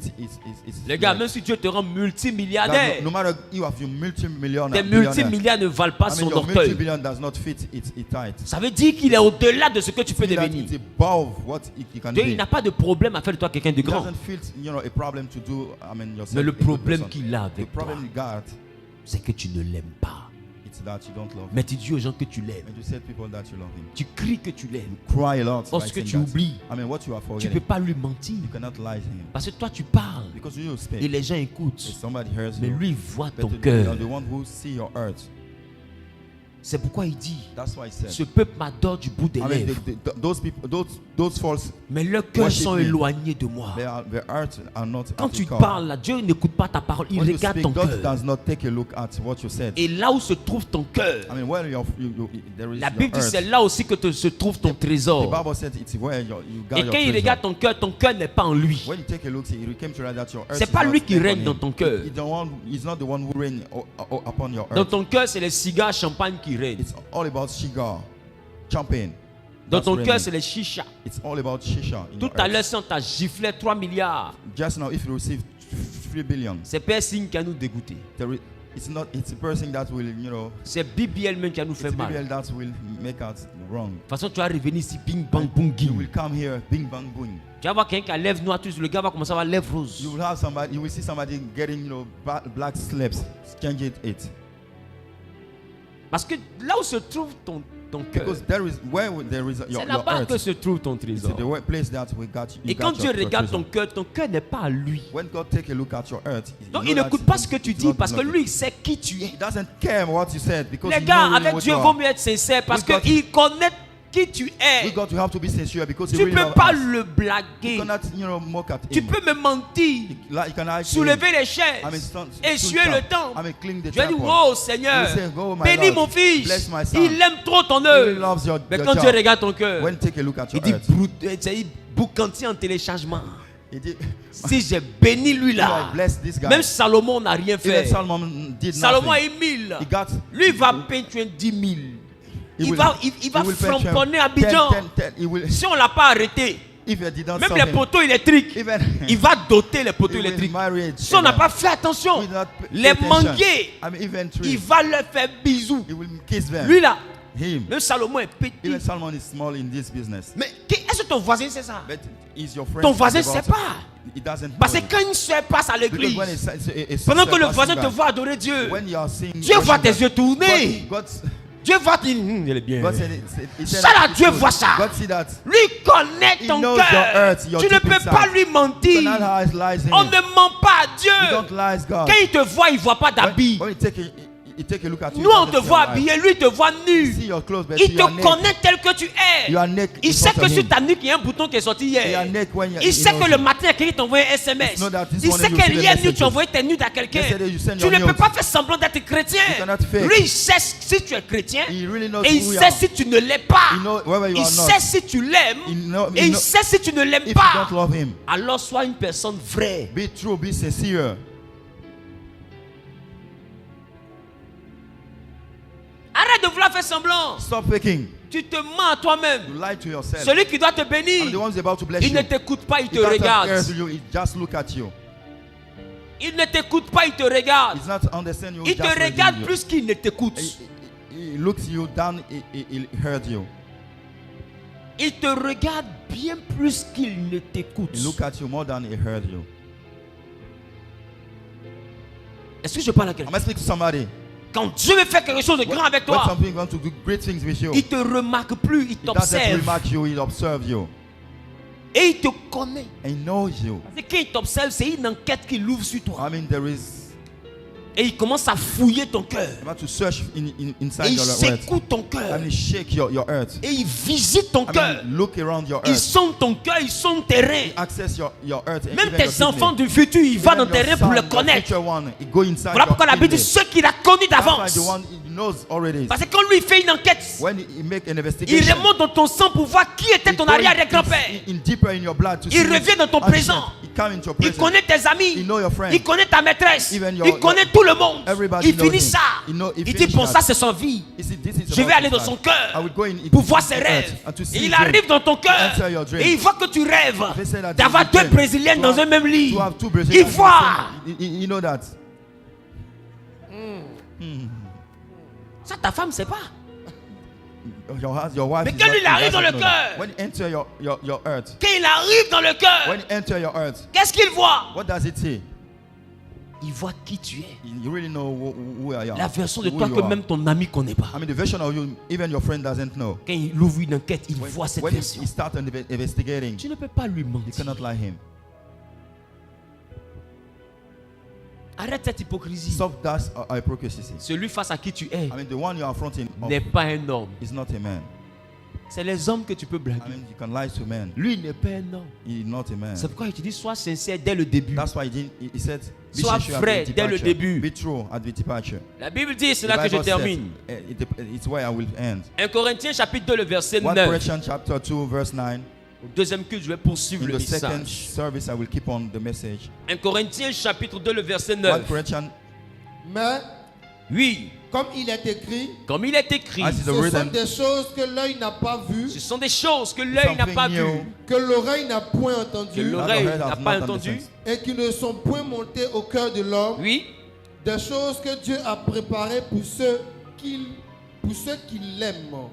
Les gars, même si Dieu te rend multimilliardaire, no matter you have your multimillionaire. Tes multimilliards ne valent pas son orteil. Multimillion does not fit its height. Ça veut dire qu'il est au-delà de ce que tu peux devenir. It's above what he can Dieu, be. il n'a pas de problème à faire de toi quelqu'un de grand. Doesn't feel, a problem to do, yourself. Mais le problème qu'il a avec toi, c'est que tu ne l'aimes pas. Mais tu dis aux gens que tu l'aimes. Tu cries que tu l'aimes. Parce que tu oublies. Tu ne peux pas lui mentir. Parce que toi tu parles. Et les gens écoutent. Mais lui voit ton cœur. C'est pourquoi il dit, ce peuple m'adore du bout des lèvres. Mais leurs cœurs sont éloignés de moi. Quand tu parles, là, Dieu n'écoute pas ta parole, il regarde ton cœur. Et là où se trouve ton cœur, la Bible dit c'est là aussi que se trouve ton trésor. Et quand il regarde ton cœur n'est pas en lui. C'est pas lui qui règne dans ton cœur. Dans ton cœur, c'est les cigares champagne qui règnent. It's all about cigar, champagne. Dans ton cœur, c'est les chicha. It's all about shisha. Tout à l'heure, si on t'a giflé 3 milliards, just now, if you receive 3 billion, c'est pas un signe qui a nous dégoûté. It's a person that will, you know. C'est Bible même qui a nous fait mal. Bible that will make us wrong. De toute façon, tu vas revenir ici, bing bang boom ging. You will come here, bing bang boom. Tu vas voir quelqu'un qui a lèvres noires, le gars va commencer à avoir lèvres roses. You will see somebody getting, you know, black slips, change it. Parce que là où se trouve ton cœur, c'est là-bas que se trouve ton trésor. Et quand Dieu regarde ton cœur n'est pas à lui. Donc il n'écoute pas ce que tu dis parce que lui il sait qui tu es. Les gars, avec Dieu, il vaut mieux être sincère parce qu'il connaît qui tu es. Tu ne peux pas le blaguer. Tu peux me mentir, soulever les chaises, essuyer le temple. Je vais dire, oh Seigneur, bénis mon fils. Il aime trop ton œuvre. Mais quand Dieu regarde ton cœur, il dit, boucantier en téléchargement. Si j'ai béni lui là, même Salomon n'a rien fait. Salomon a eu 1000. Lui va peindre 10 000. Il va framponner Abidjan. Si on ne l'a pas arrêté, même les poteaux électriques, il va doter les poteaux électriques. Si on n'a pas fait attention, les manguiers, il va leur faire bisous. Lui là, même Salomon est petit. Mais est-ce que ton voisin sait ça? Ton voisin ne sait pas. Parce que quand une soeur passe à l'église, pendant que le voisin te voit adorer Dieu, Dieu voit tes yeux tourner. Dieu voit, il est bien. Ça là, Dieu voit ça. Lui connaît ton cœur. Tu ne peux pas lui mentir. On ne ment pas à Dieu. Quand il te voit, il ne voit pas d'habit. Nous on te voit habillé, lui te voit nu. Il te connaît tel que tu es. Il sait que sur ta nuque il y a un bouton qui est sorti hier. Il sait que le matin il t'a envoyé un SMS. Il sait que hier nuit tu as envoyé tes nudes à quelqu'un. Tu ne peux pas faire semblant d'être chrétien. Lui il sait si tu es chrétien et il sait si tu ne l'es pas. Il sait si tu l'aimes et il sait si tu ne l'aimes pas. Alors sois une personne vraie. Be true, be sincere. Arrête de vouloir faire semblant. Stop faking. Tu te mens à toi-même. You lie to yourself. Celui qui doit te bénir, il ne t'écoute pas, il te regarde. Il ne t'écoute pas, il te regarde. Il te regarde plus qu'il ne t'écoute. He looks you down, he heard you. Il te regarde bien plus qu'il ne t'écoute. He look at you more than he heard you. Est-ce que je parle à quelqu'un? I'm speaking to somebody. Quand Dieu veut faire quelque chose de grand avec toi, il te remarque plus, il t'observe. Et il te connaît. C'est qu'il t'observe, c'est une enquête qu'il ouvre sur toi. Et il commence à fouiller ton cœur. Et il secoue ton cœur. Et il visite ton cœur. Il sonde ton cœur, il sonde tes reins. Même tes enfants du futur, il va dans tes reins pour le connaître. Voilà pourquoi la Bible dit ceux qu'il a connus d'avance. Parce que quand lui il fait une enquête, il remonte dans ton sang pour voir qui était ton arrière-grand-père. Il revient dans ton présent. Il connaît tes amis. Il connaît ta maîtresse. Il connaît tout le monde. Il finit ça. Il dit bon, ça c'est son vie. Je vais aller dans son cœur pour voir ses rêves. Et il arrive dans ton cœur et il voit que tu rêves d'avoir 2 Brésiliennes dans un même lit. Il voit. Ça, ta femme ne sait pas. Mais quand il arrive dans le cœur, quand il arrive dans le cœur, qu'est-ce qu'il voit? Il voit qui tu es. La version de toi que même ton ami ne connaît pas. Quand il ouvre une enquête, il voit cette version. Tu ne peux pas lui mentir. Arrête cette hypocrisie. Stop that hypocrisy. Celui face à qui tu es The one you are affronting n'est pas un homme. is not a man. C'est les hommes que tu peux blaguer. You can lie to men. Lui, il n'est pas un homme. He is not a man. C'est pourquoi il te dit sois sincère dès le début. That's why he said, Sois vrai dès le début. Be true at the departure. La Bible dit, c'est là que je termine. It's where I will end. 1 Corinthiens chapitre 2, le verset 1 9. Corinthians chapter 2, verse 9. Au deuxième culte, je vais poursuivre In le the second message. service, I will keep on the message. 1 Corinthiens chapitre 2, le verset 1 9. Corinthians, Mais, Oui, comme il est écrit, comme il est écrit, as is ce sont written, des choses que l'œil n'a pas vues, ce sont des choses que l'œil n'a pas something new, vues, que l'oreille n'a point que entendues, l'oreille That the head n'a has pas not entendu. understood. et qui ne sont point montées au cœur de l'homme, Oui, des choses que Dieu a préparées pour ceux qui l'aiment.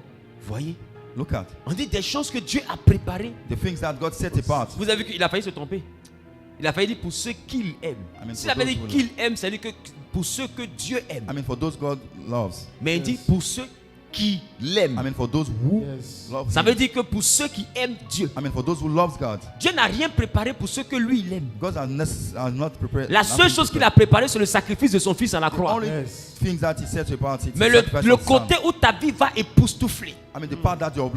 voyez, look at on dit des choses que Dieu a préparées. the things that God set apart. Vous avez vu qu'il a failli se tromper. Il a failli dire pour ceux qu'il aime. Amen. S'il avait dit qu'il aime, ça veut dire que pour ceux que Dieu aime. For those God loves. Mais il dit pour ceux qui l'aiment. For those who Yes. love Ça Him. veut dire que pour ceux qui aiment Dieu, For those who loves God. Dieu n'a rien préparé pour ceux que lui il aime. God has not prepared. La seule chose qu'il a préparée, c'est le sacrifice de son fils à la The croix. only Yes. things that He set apart. It's Mais the le sacrifice of His son. côté où ta vie va époustoufler, The part that your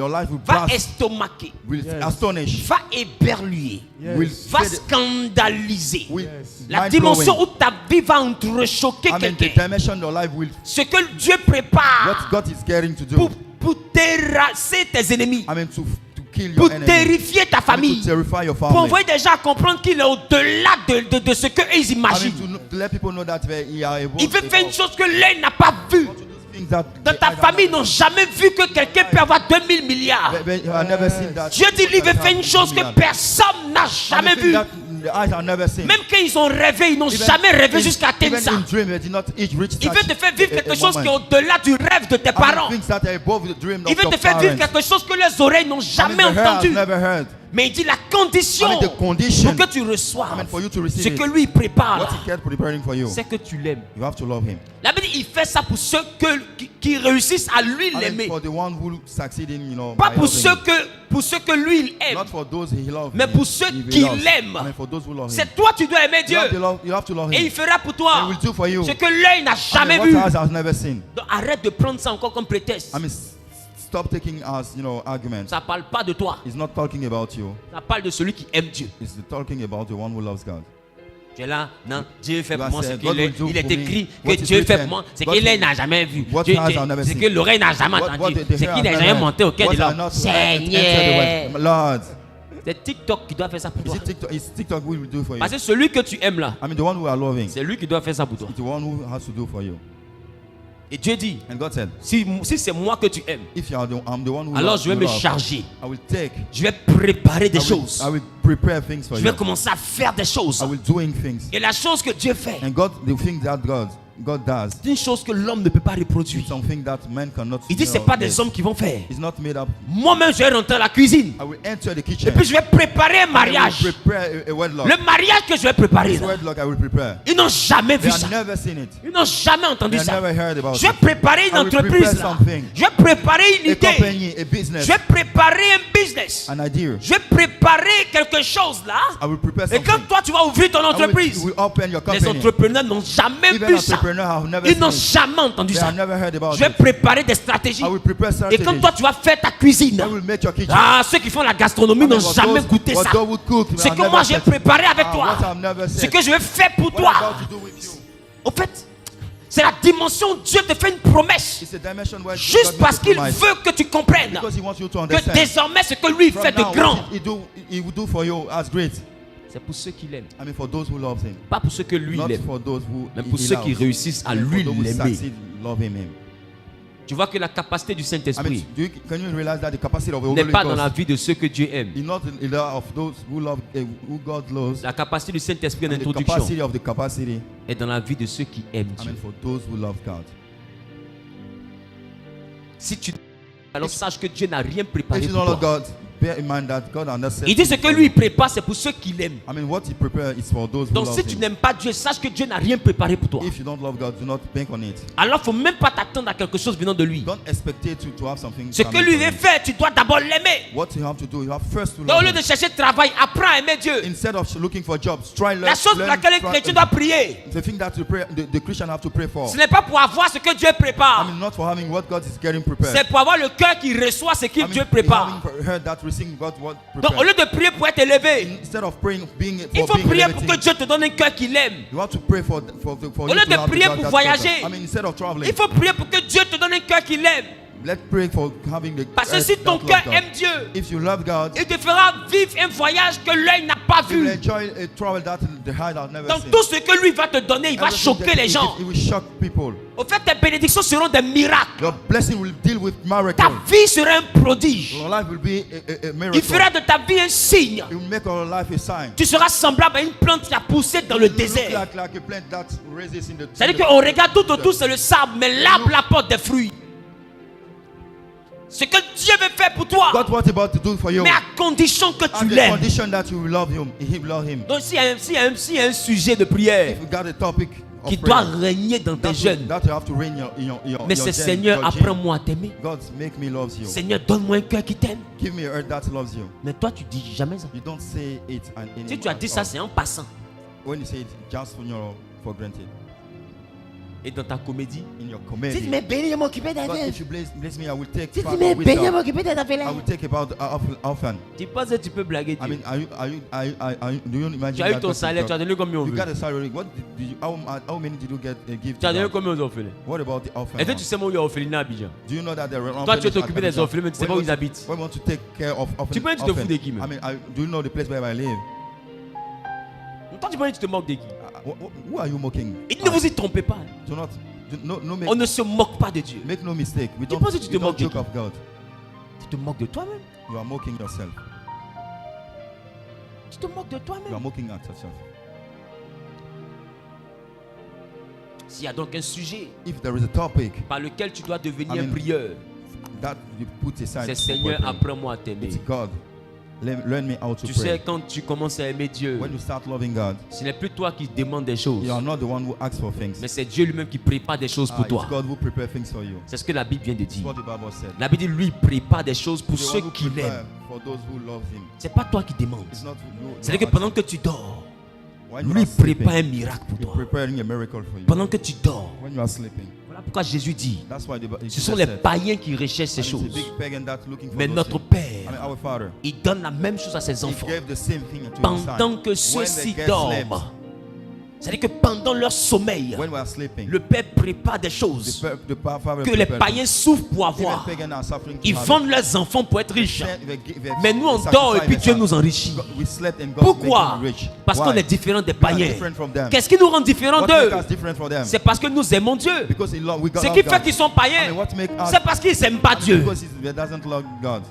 life will va blast, estomaquer, will Yes. astonish, va éberluer, Yes. will va fade- scandaliser. will Yes. La mind-blowing. dimension où ta vie va entrechoquer The quelqu'un. dimension of your life will Ce que Dieu prépare what God is getting to do. pour terrasser tes ennemis, To kill pour your enemy. terrifier ta famille, To terrify your pour family. envoyer des gens à comprendre qu'il est au-delà de ce qu'ils imaginent. To let people know that they are able Il veut faire une chose que l'œil n'a pas vue. things that Dans ta famille, ils n'ont jamais vu que quelqu'un peut avoir 2000 milliards. you have never seen that. Dieu dit, lui veut faire une chose que personne n'a jamais vue. The eyes have never seen. Même quand ils ont rêvé, ils n'ont jamais rêvé jusqu'à atteindre ça. Even in dream, they did not each reach Il veut te faire vivre a quelque chose qui est moment. au-delà du rêve de tes parents. Things that are above the dream Il of veut your te faire vivre parents. quelque chose que les oreilles n'ont jamais the heart has entendu. never heard. Mais il dit la condition The condition pour que tu reçoives for you to receive ce it. que lui What prépare, He kept preparing for you. c'est que tu l'aimes. You have to love Him. La Bible dit il fait ça pour ceux qui réussissent à lui l'aimer. For the one who succeed in, Pas by pour loving ceux him. pour ceux que lui il aime. Not for those He loves. Mais pour ceux qui l'aiment. For those who love Him. C'est toi tu dois aimer Dieu. You have to love Him. Et il fera pour toi He will do for you. ce que l'œil n'a jamais What vu. eyes has never seen. Donc arrête de prendre ça encore comme prétexte. Stop taking as arguments. Ça ne parle pas de toi. He's not talking about you. Ça parle de celui qui aime Dieu. He's talking about the one who loves God. Tu es là, non, Dieu fait pour God moi ce said, qu'il God est. will do Il est for me écrit what que is Dieu fait written. pour moi ce What que l'œil n'a jamais vu. what Dieu- eyes have never Ce seen. que l'oreille n'a jamais What entendu. the Ce qui hair n'est has jamais never monté au cœur de what are l'homme. not Seigneur. entered the way. Lord, C'est TikTok qui doit faire ça pour toi. it's TikTok who will do for you. Parce que celui que tu aimes là, The one who are loving. c'est lui qui doit faire ça pour toi. It's the one who has to do for you. Et Dieu dit, And God said, si c'est moi que tu aimes, if you are I'm the one who alors loves, je vais who me loves, charger. I will take. Je vais préparer des I choses. will prepare things for Je you. vais commencer à faire des choses. I will doing things. Et la chose que Dieu fait, And the thing that God does, c'est une chose que l'homme ne peut pas reproduire. it's something that man cannot. Il dit, c'est pas des hommes qui vont faire. It's not made up. Moi-même, je vais rentrer à la cuisine. I will enter the Et kitchen. puis, je vais préparer un I mariage. will prepare a wedlock. Le mariage que je vais préparer, This là, wedlock I will prepare. ils n'ont jamais vu They ça. have never seen it. Ils n'ont jamais entendu They ça. have never heard about Je vais it. préparer une I will entreprise. prepare Là. something. Je vais préparer une A idée. company, a business, Je vais préparer un business. an idea. Je vais préparer quelque chose là. I will prepare Et something. quand toi, tu vas ouvrir ton I entreprise, will open your les company. entrepreneurs n'ont jamais Even vu ça. entrepreneurs have never Ils n'ont seen it. jamais entendu They ça. have never heard about Je vais it. préparer des stratégies. I will prepare Et strategies. quand toi, tu vas faire ta cuisine, I will make your kitchen. ah, ceux qui font la gastronomie n'ont What jamais those- goûté what ça. God would cook, Ce I've que moi never j'ai said. préparé avec What toi, I've never ce said. que je vais faire pour What I'm toi, about to do with you. au fait, c'est la dimension où Dieu te fait une promesse. It's a dimension where Juste God parce makes a qu'il promise. veut que tu comprennes Because He wants you to que understand. désormais ce que lui From fait de now, grand, what He will do for you as great. c'est pour ceux qui l'aiment. For those who love Him. Pas pour ceux que lui Not l'aime, for those who mais pour he ceux qui loves. réussissent à For lui those who l'aimer. succeed loving Him. Tu vois que la capacité du Saint-Esprit Can you realize that the capacity of the n'est Holy pas dans la Ghost vie de ceux que Dieu aime. is not in the of those who love, who God loves. La capacité du Saint-Esprit en And the introduction capacity of the capacity, est dans la vie de ceux qui aiment Dieu. for those who love God. Si tu alors sache que Dieu n'a rien If préparé you pour don't love toi. God, bear in mind that God has not set. Il dit ce que lui prépare, c'est pour ceux qui l'aiment. I mean, what he prepared is for those who Donc love si tu him. n'aimes pas Dieu, sache que Dieu n'a rien préparé pour toi. If you don't love God, do not bank on it. Alors il ne faut même pas t'attendre à quelque chose venant de lui. Don't expect it to have something. Ce que lui veut faire, tu dois d'abord l'aimer. What you have to do, you have first to Donc au love lieu him. de chercher travail, apprends à aimer Dieu. Instead of looking for jobs, try La chose pour laquelle un chrétien doit prier, the thing that the Christian have to pray for. ce n'est pas pour avoir ce que Dieu I prépare. mean, not for having what God is getting prepared. C'est pour avoir le cœur qui reçoit ce que Dieu prépare. Having heard that, receiving God what Donc au prepared. lieu de prier pour être élevé, Instead of praying, il faut prier pour que Dieu te donne un cœur qu'il aime. you have to pray for Au you lieu to de have prier God pour that voyager, I mean, instead of traveling, il faut prier pour que Dieu te donne un cœur qu'il aime. let's pray for having the Parce que earth si ton that cœur love God. aime Dieu, If you love God, il te fera vivre un voyage que l'œil n'a pas you will vu. enjoy a travel that the eye has never Donc seen. tout ce que lui va te donner, il va Everything choquer that les he gens. gives, it will shock people. Au fait, tes bénédictions seront des miracles. Your blessing will deal with Ta miracles. vie sera un prodige. Your life will be a miracle. Il fera de ta vie un signe. It will make your life a sign. Tu seras semblable à une plante qui a poussé dans le You look désert. like a plant that raises in the. C'est-à-dire qu'on regarde tout autour, c'est le sable, mais l'arbre apporte des fruits. Ce que Dieu veut faire pour toi, God what about to do for you? mais à condition que tu And the l'aimes. condition that you will love him, love him. Donc s'il y a un sujet de prière If you got a topic of qui doit prayer, régner dans tes that jeûnes, you have to reign in mais your c'est gen, Seigneur, your gene. apprends-moi à t'aimer. God, make me love you. Seigneur, donne-moi un cœur qui t'aime. Give me a heart that loves you. Mais toi, tu dis jamais ça. You don't say it Si tu as dit ça, c'est en passant. when you say it just for granted. Et dans ta comédie, In your si tu comedy, m'es béni, je m'occuper God, d'affaires. if you bless me, I will take Si tu part m'es of béni, je wisdom. m'occuper I d'affaires. will take about often. Tu penses que tu peux blaguer I Dieu. mean, do you imagine Tu as eu that ton God salaire, tu as donné combien aux you got orphelins? a salary? What did you, how many did you give Tu as to donné God? combien aux orphelins? What about the orphan? Est-ce que tu sais où il y a orphelinat à Abidjan? Do you know that there are Toi, tu veux orphanages t'occuper at des Abidjan? orphelins, mais tu sais pas où ils habitent. When we want to take care of orphans. Tu peux dire que tu te fous de qui, même? I mean, do you know the place where I live? Toi, tu peux dire que tu te moques de qui? Who are you mocking? Et ne vous y trompez pas. Do not, On ne se moque pas de Dieu. make no mistake. We Tu don't, penses que tu te we don't moques de joke qui? of God. Tu te moques de toi-même. You are mocking yourself. Tu te moques de You are toi-même. mocking at yourself. S'il y a donc un sujet If there is a topic par lequel tu dois devenir I mean, un prieur, that you put aside, c'est for Seigneur, prayer, apprends-moi à t'aimer. it's God. Learn me how to Tu sais, pray. quand tu commences à aimer Dieu, When you start loving God, ce n'est plus toi qui demandes des choses, you are not the one who asks for things. mais c'est Dieu lui-même qui prépare des choses pour It's toi. God who prepares things for you. C'est ce que la Bible vient de That's dire. what the Bible said. La Bible dit, lui, il prépare des choses pour The ceux one who qui prepare l'aiment. for those who love him. C'est pas toi qui demandes. It's not you. C'est-à-dire que pendant que tu dors, When you lui are prépare un sleeping, miracle pour he's toi. preparing a miracle for you. Pendant que tu dors, When you are sleeping, voilà pourquoi Jésus dit, that's why ce sont les païens qui recherchent ces it's a choses. big pagan that's looking for Mais those notre things. Père, I mean, our Father, il donne la même chose à ses he enfants. gave the same thing to his Pendant son. que When ceux-ci they get dorment, slept, c'est-à-dire que pendant leur sommeil, when we are sleeping, le Père prépare des choses the Father que les prepared païens souffrent pour things. Even avoir. pagan are suffering to Ils have vendent leurs enfants pour être riches. it. Mais nous, on dort et puis Dieu nous enrichit. We slept and God Pourquoi? made them rich. Parce qu'on Why? est différent des We are païens. different from them. Qu'est-ce qui nous rend différents What d'eux? makes us different from them? C'est parce que nous aimons Dieu. Because we got Ce love qui fait God. qu'ils sont I païens, mean, what make us c'est parce qu'ils n'aiment pas Dieu. because he doesn't love God.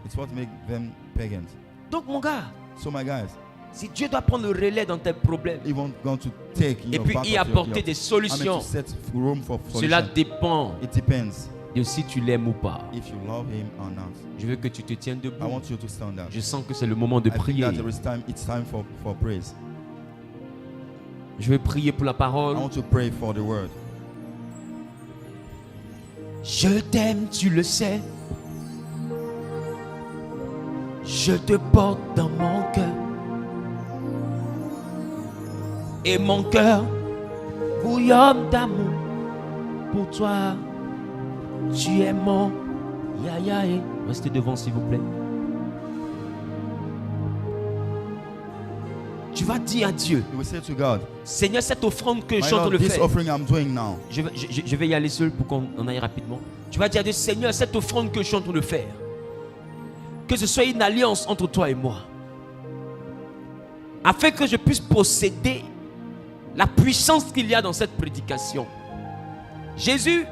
It's what make them pagans. Donc mon gars, So my guys, si Dieu doit prendre le relais dans tes problèmes he won't going to take et puis y apporter des solutions, to set room for cela solution. dépend It depends de si tu l'aimes ou pas. if you love him or not. Je veux que tu te tiennes I debout. want you to stand up. Je sens que c'est le moment de I think prier. that there is time. It's time for praise. Je vais prier pour la I parole. want to pray for the word. Je t'aime, tu le sais. Je te porte dans mon cœur. Et mon cœur bouillonne d'amour pour toi. Tu es mon ya. Restez devant s'il vous plaît. Tu vas dire à Dieu, You will say to God, Seigneur, cette offrande que je my suis en train Lord, de this faire. offering I'm doing now. Je vais y aller seul pour qu'on aille rapidement. Tu vas dire à Dieu, Seigneur, cette offrande que je suis en train de faire, que ce soit une alliance entre toi et moi, afin que je puisse posséder la puissance qu'il y a dans cette prédication. Jésus,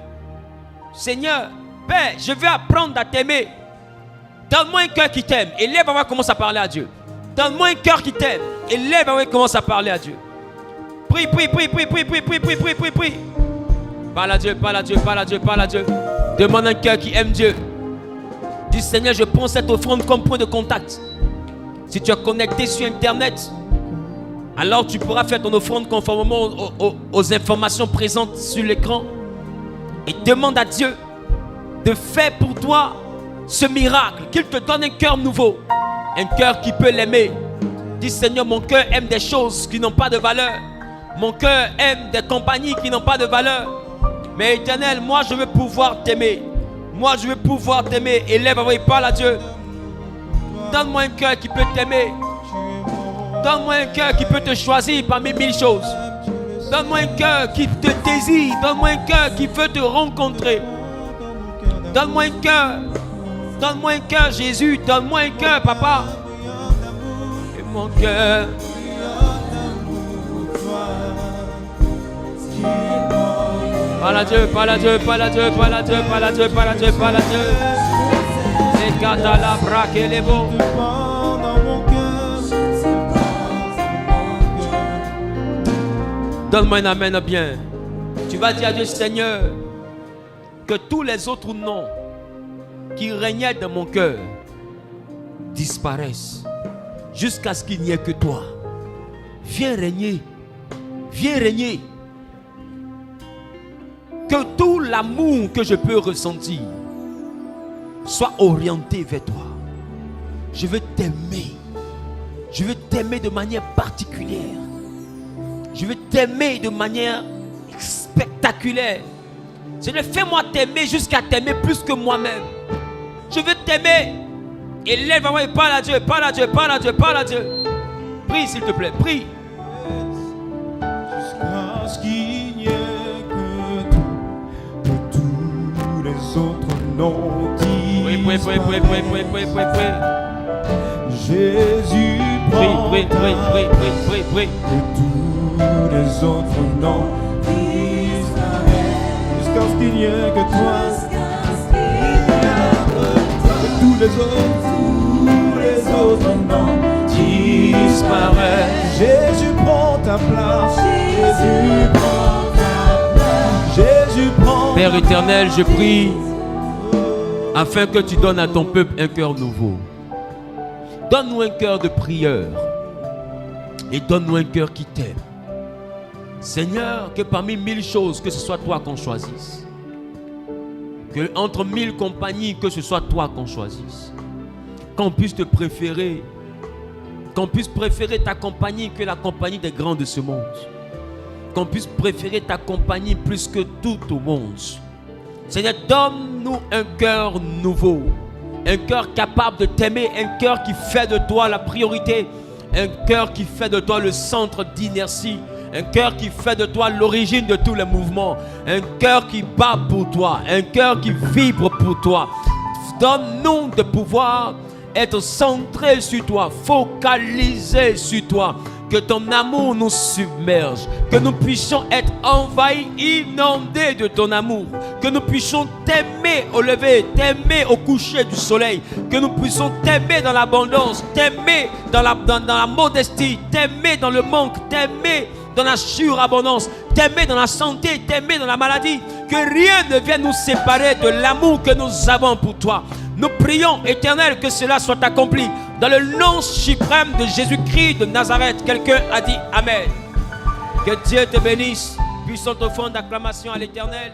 Seigneur, Père, je veux apprendre à t'aimer. Donne-moi un cœur qui t'aime. Et lève avant commence à parler à Dieu. Donne-moi un cœur qui t'aime. Et lève avant commence à parler à Dieu. Prie. Parle à Dieu. Demande un cœur qui aime Dieu. Dis Seigneur, je prends cette offrande comme point de contact. Si tu es connecté sur Internet, alors tu pourras faire ton offrande conformément aux informations présentes sur l'écran. Et demande à Dieu de faire pour toi ce miracle, qu'il te donne un cœur nouveau, un cœur qui peut l'aimer. Dis Seigneur, mon cœur aime des choses qui n'ont pas de valeur. Mon cœur aime des compagnies qui n'ont pas de valeur. Mais Éternel, moi je veux pouvoir t'aimer. Moi je veux pouvoir t'aimer. Élève-moi et parle à Dieu. Donne-moi un cœur qui peut t'aimer. Donne-moi un cœur qui peut te choisir parmi 1000 choses. Donne-moi un cœur qui te désire. Donne-moi un cœur qui veut te rencontrer. Donne-moi un cœur. Donne-moi un cœur, Jésus. Donne-moi un cœur, Papa. Et mon cœur. Parle à Dieu, parle à Dieu, parle à Dieu, parle à Dieu, parle à Dieu, parle à Dieu, parle à Dieu. C'est Katala Braque et les beaux. Donne-moi un amen bien. Tu vas dire à Dieu, Seigneur, que tous les autres noms qui régnaient dans mon cœur disparaissent jusqu'à ce qu'il n'y ait que toi. Viens régner. Viens régner. Que tout l'amour que je peux ressentir soit orienté vers toi. Je veux t'aimer. Je veux t'aimer de manière particulière. Je veux t'aimer de manière spectaculaire. Seigneur, fais-moi t'aimer jusqu'à t'aimer plus que moi-même. Je veux t'aimer. Élève-moi et parle à Dieu, parle à Dieu, parle à Dieu, parle à Dieu. Prie s'il te plaît, prie. Jusqu'à ce qu'il n'y ait que toi, de tous les autres noms qui Prie. Jésus prend Prie. de tous les autres noms disparaissent. Jusqu'à ce qu'il n'y ait que toi, de tous les autres noms disparaissent. Jésus prend ta place. Jésus prend ta place. Jésus prend. Père éternel, je prie afin que tu donnes à ton peuple un cœur nouveau. Donne-nous un cœur de prière et donne-nous un cœur qui t'aime. Seigneur, que parmi 1000 choses, que ce soit toi qu'on choisisse. Que entre 1000 compagnies, que ce soit toi qu'on choisisse. Qu'on puisse te préférer. Qu'on puisse préférer ta compagnie que la compagnie des grands de ce monde. Qu'on puisse préférer ta compagnie plus que tout au monde. Seigneur, donne-nous un cœur nouveau. Un cœur capable de t'aimer. Un cœur qui fait de toi la priorité. Un cœur qui fait de toi le centre d'inertie. Un cœur qui fait de toi l'origine de tous les mouvements. Un cœur qui bat pour toi. Un cœur qui vibre pour toi. Donne-nous de pouvoir être centré sur toi, focalisé sur toi. Que ton amour nous submerge. Que nous puissions être envahis, inondés de ton amour. Que nous puissions t'aimer au lever, t'aimer au coucher du soleil. Que nous puissions t'aimer dans l'abondance, t'aimer dans la modestie, t'aimer dans le manque, t'aimer dans la surabondance, t'aimer dans la santé, t'aimer dans la maladie. Que rien ne vienne nous séparer de l'amour que nous avons pour toi. Nous prions, Éternel, que cela soit accompli. Dans le nom suprême de Jésus-Christ de Nazareth. Quelqu'un a dit Amen. Que Dieu te bénisse. Puissante offrande d'acclamation à l'Éternel.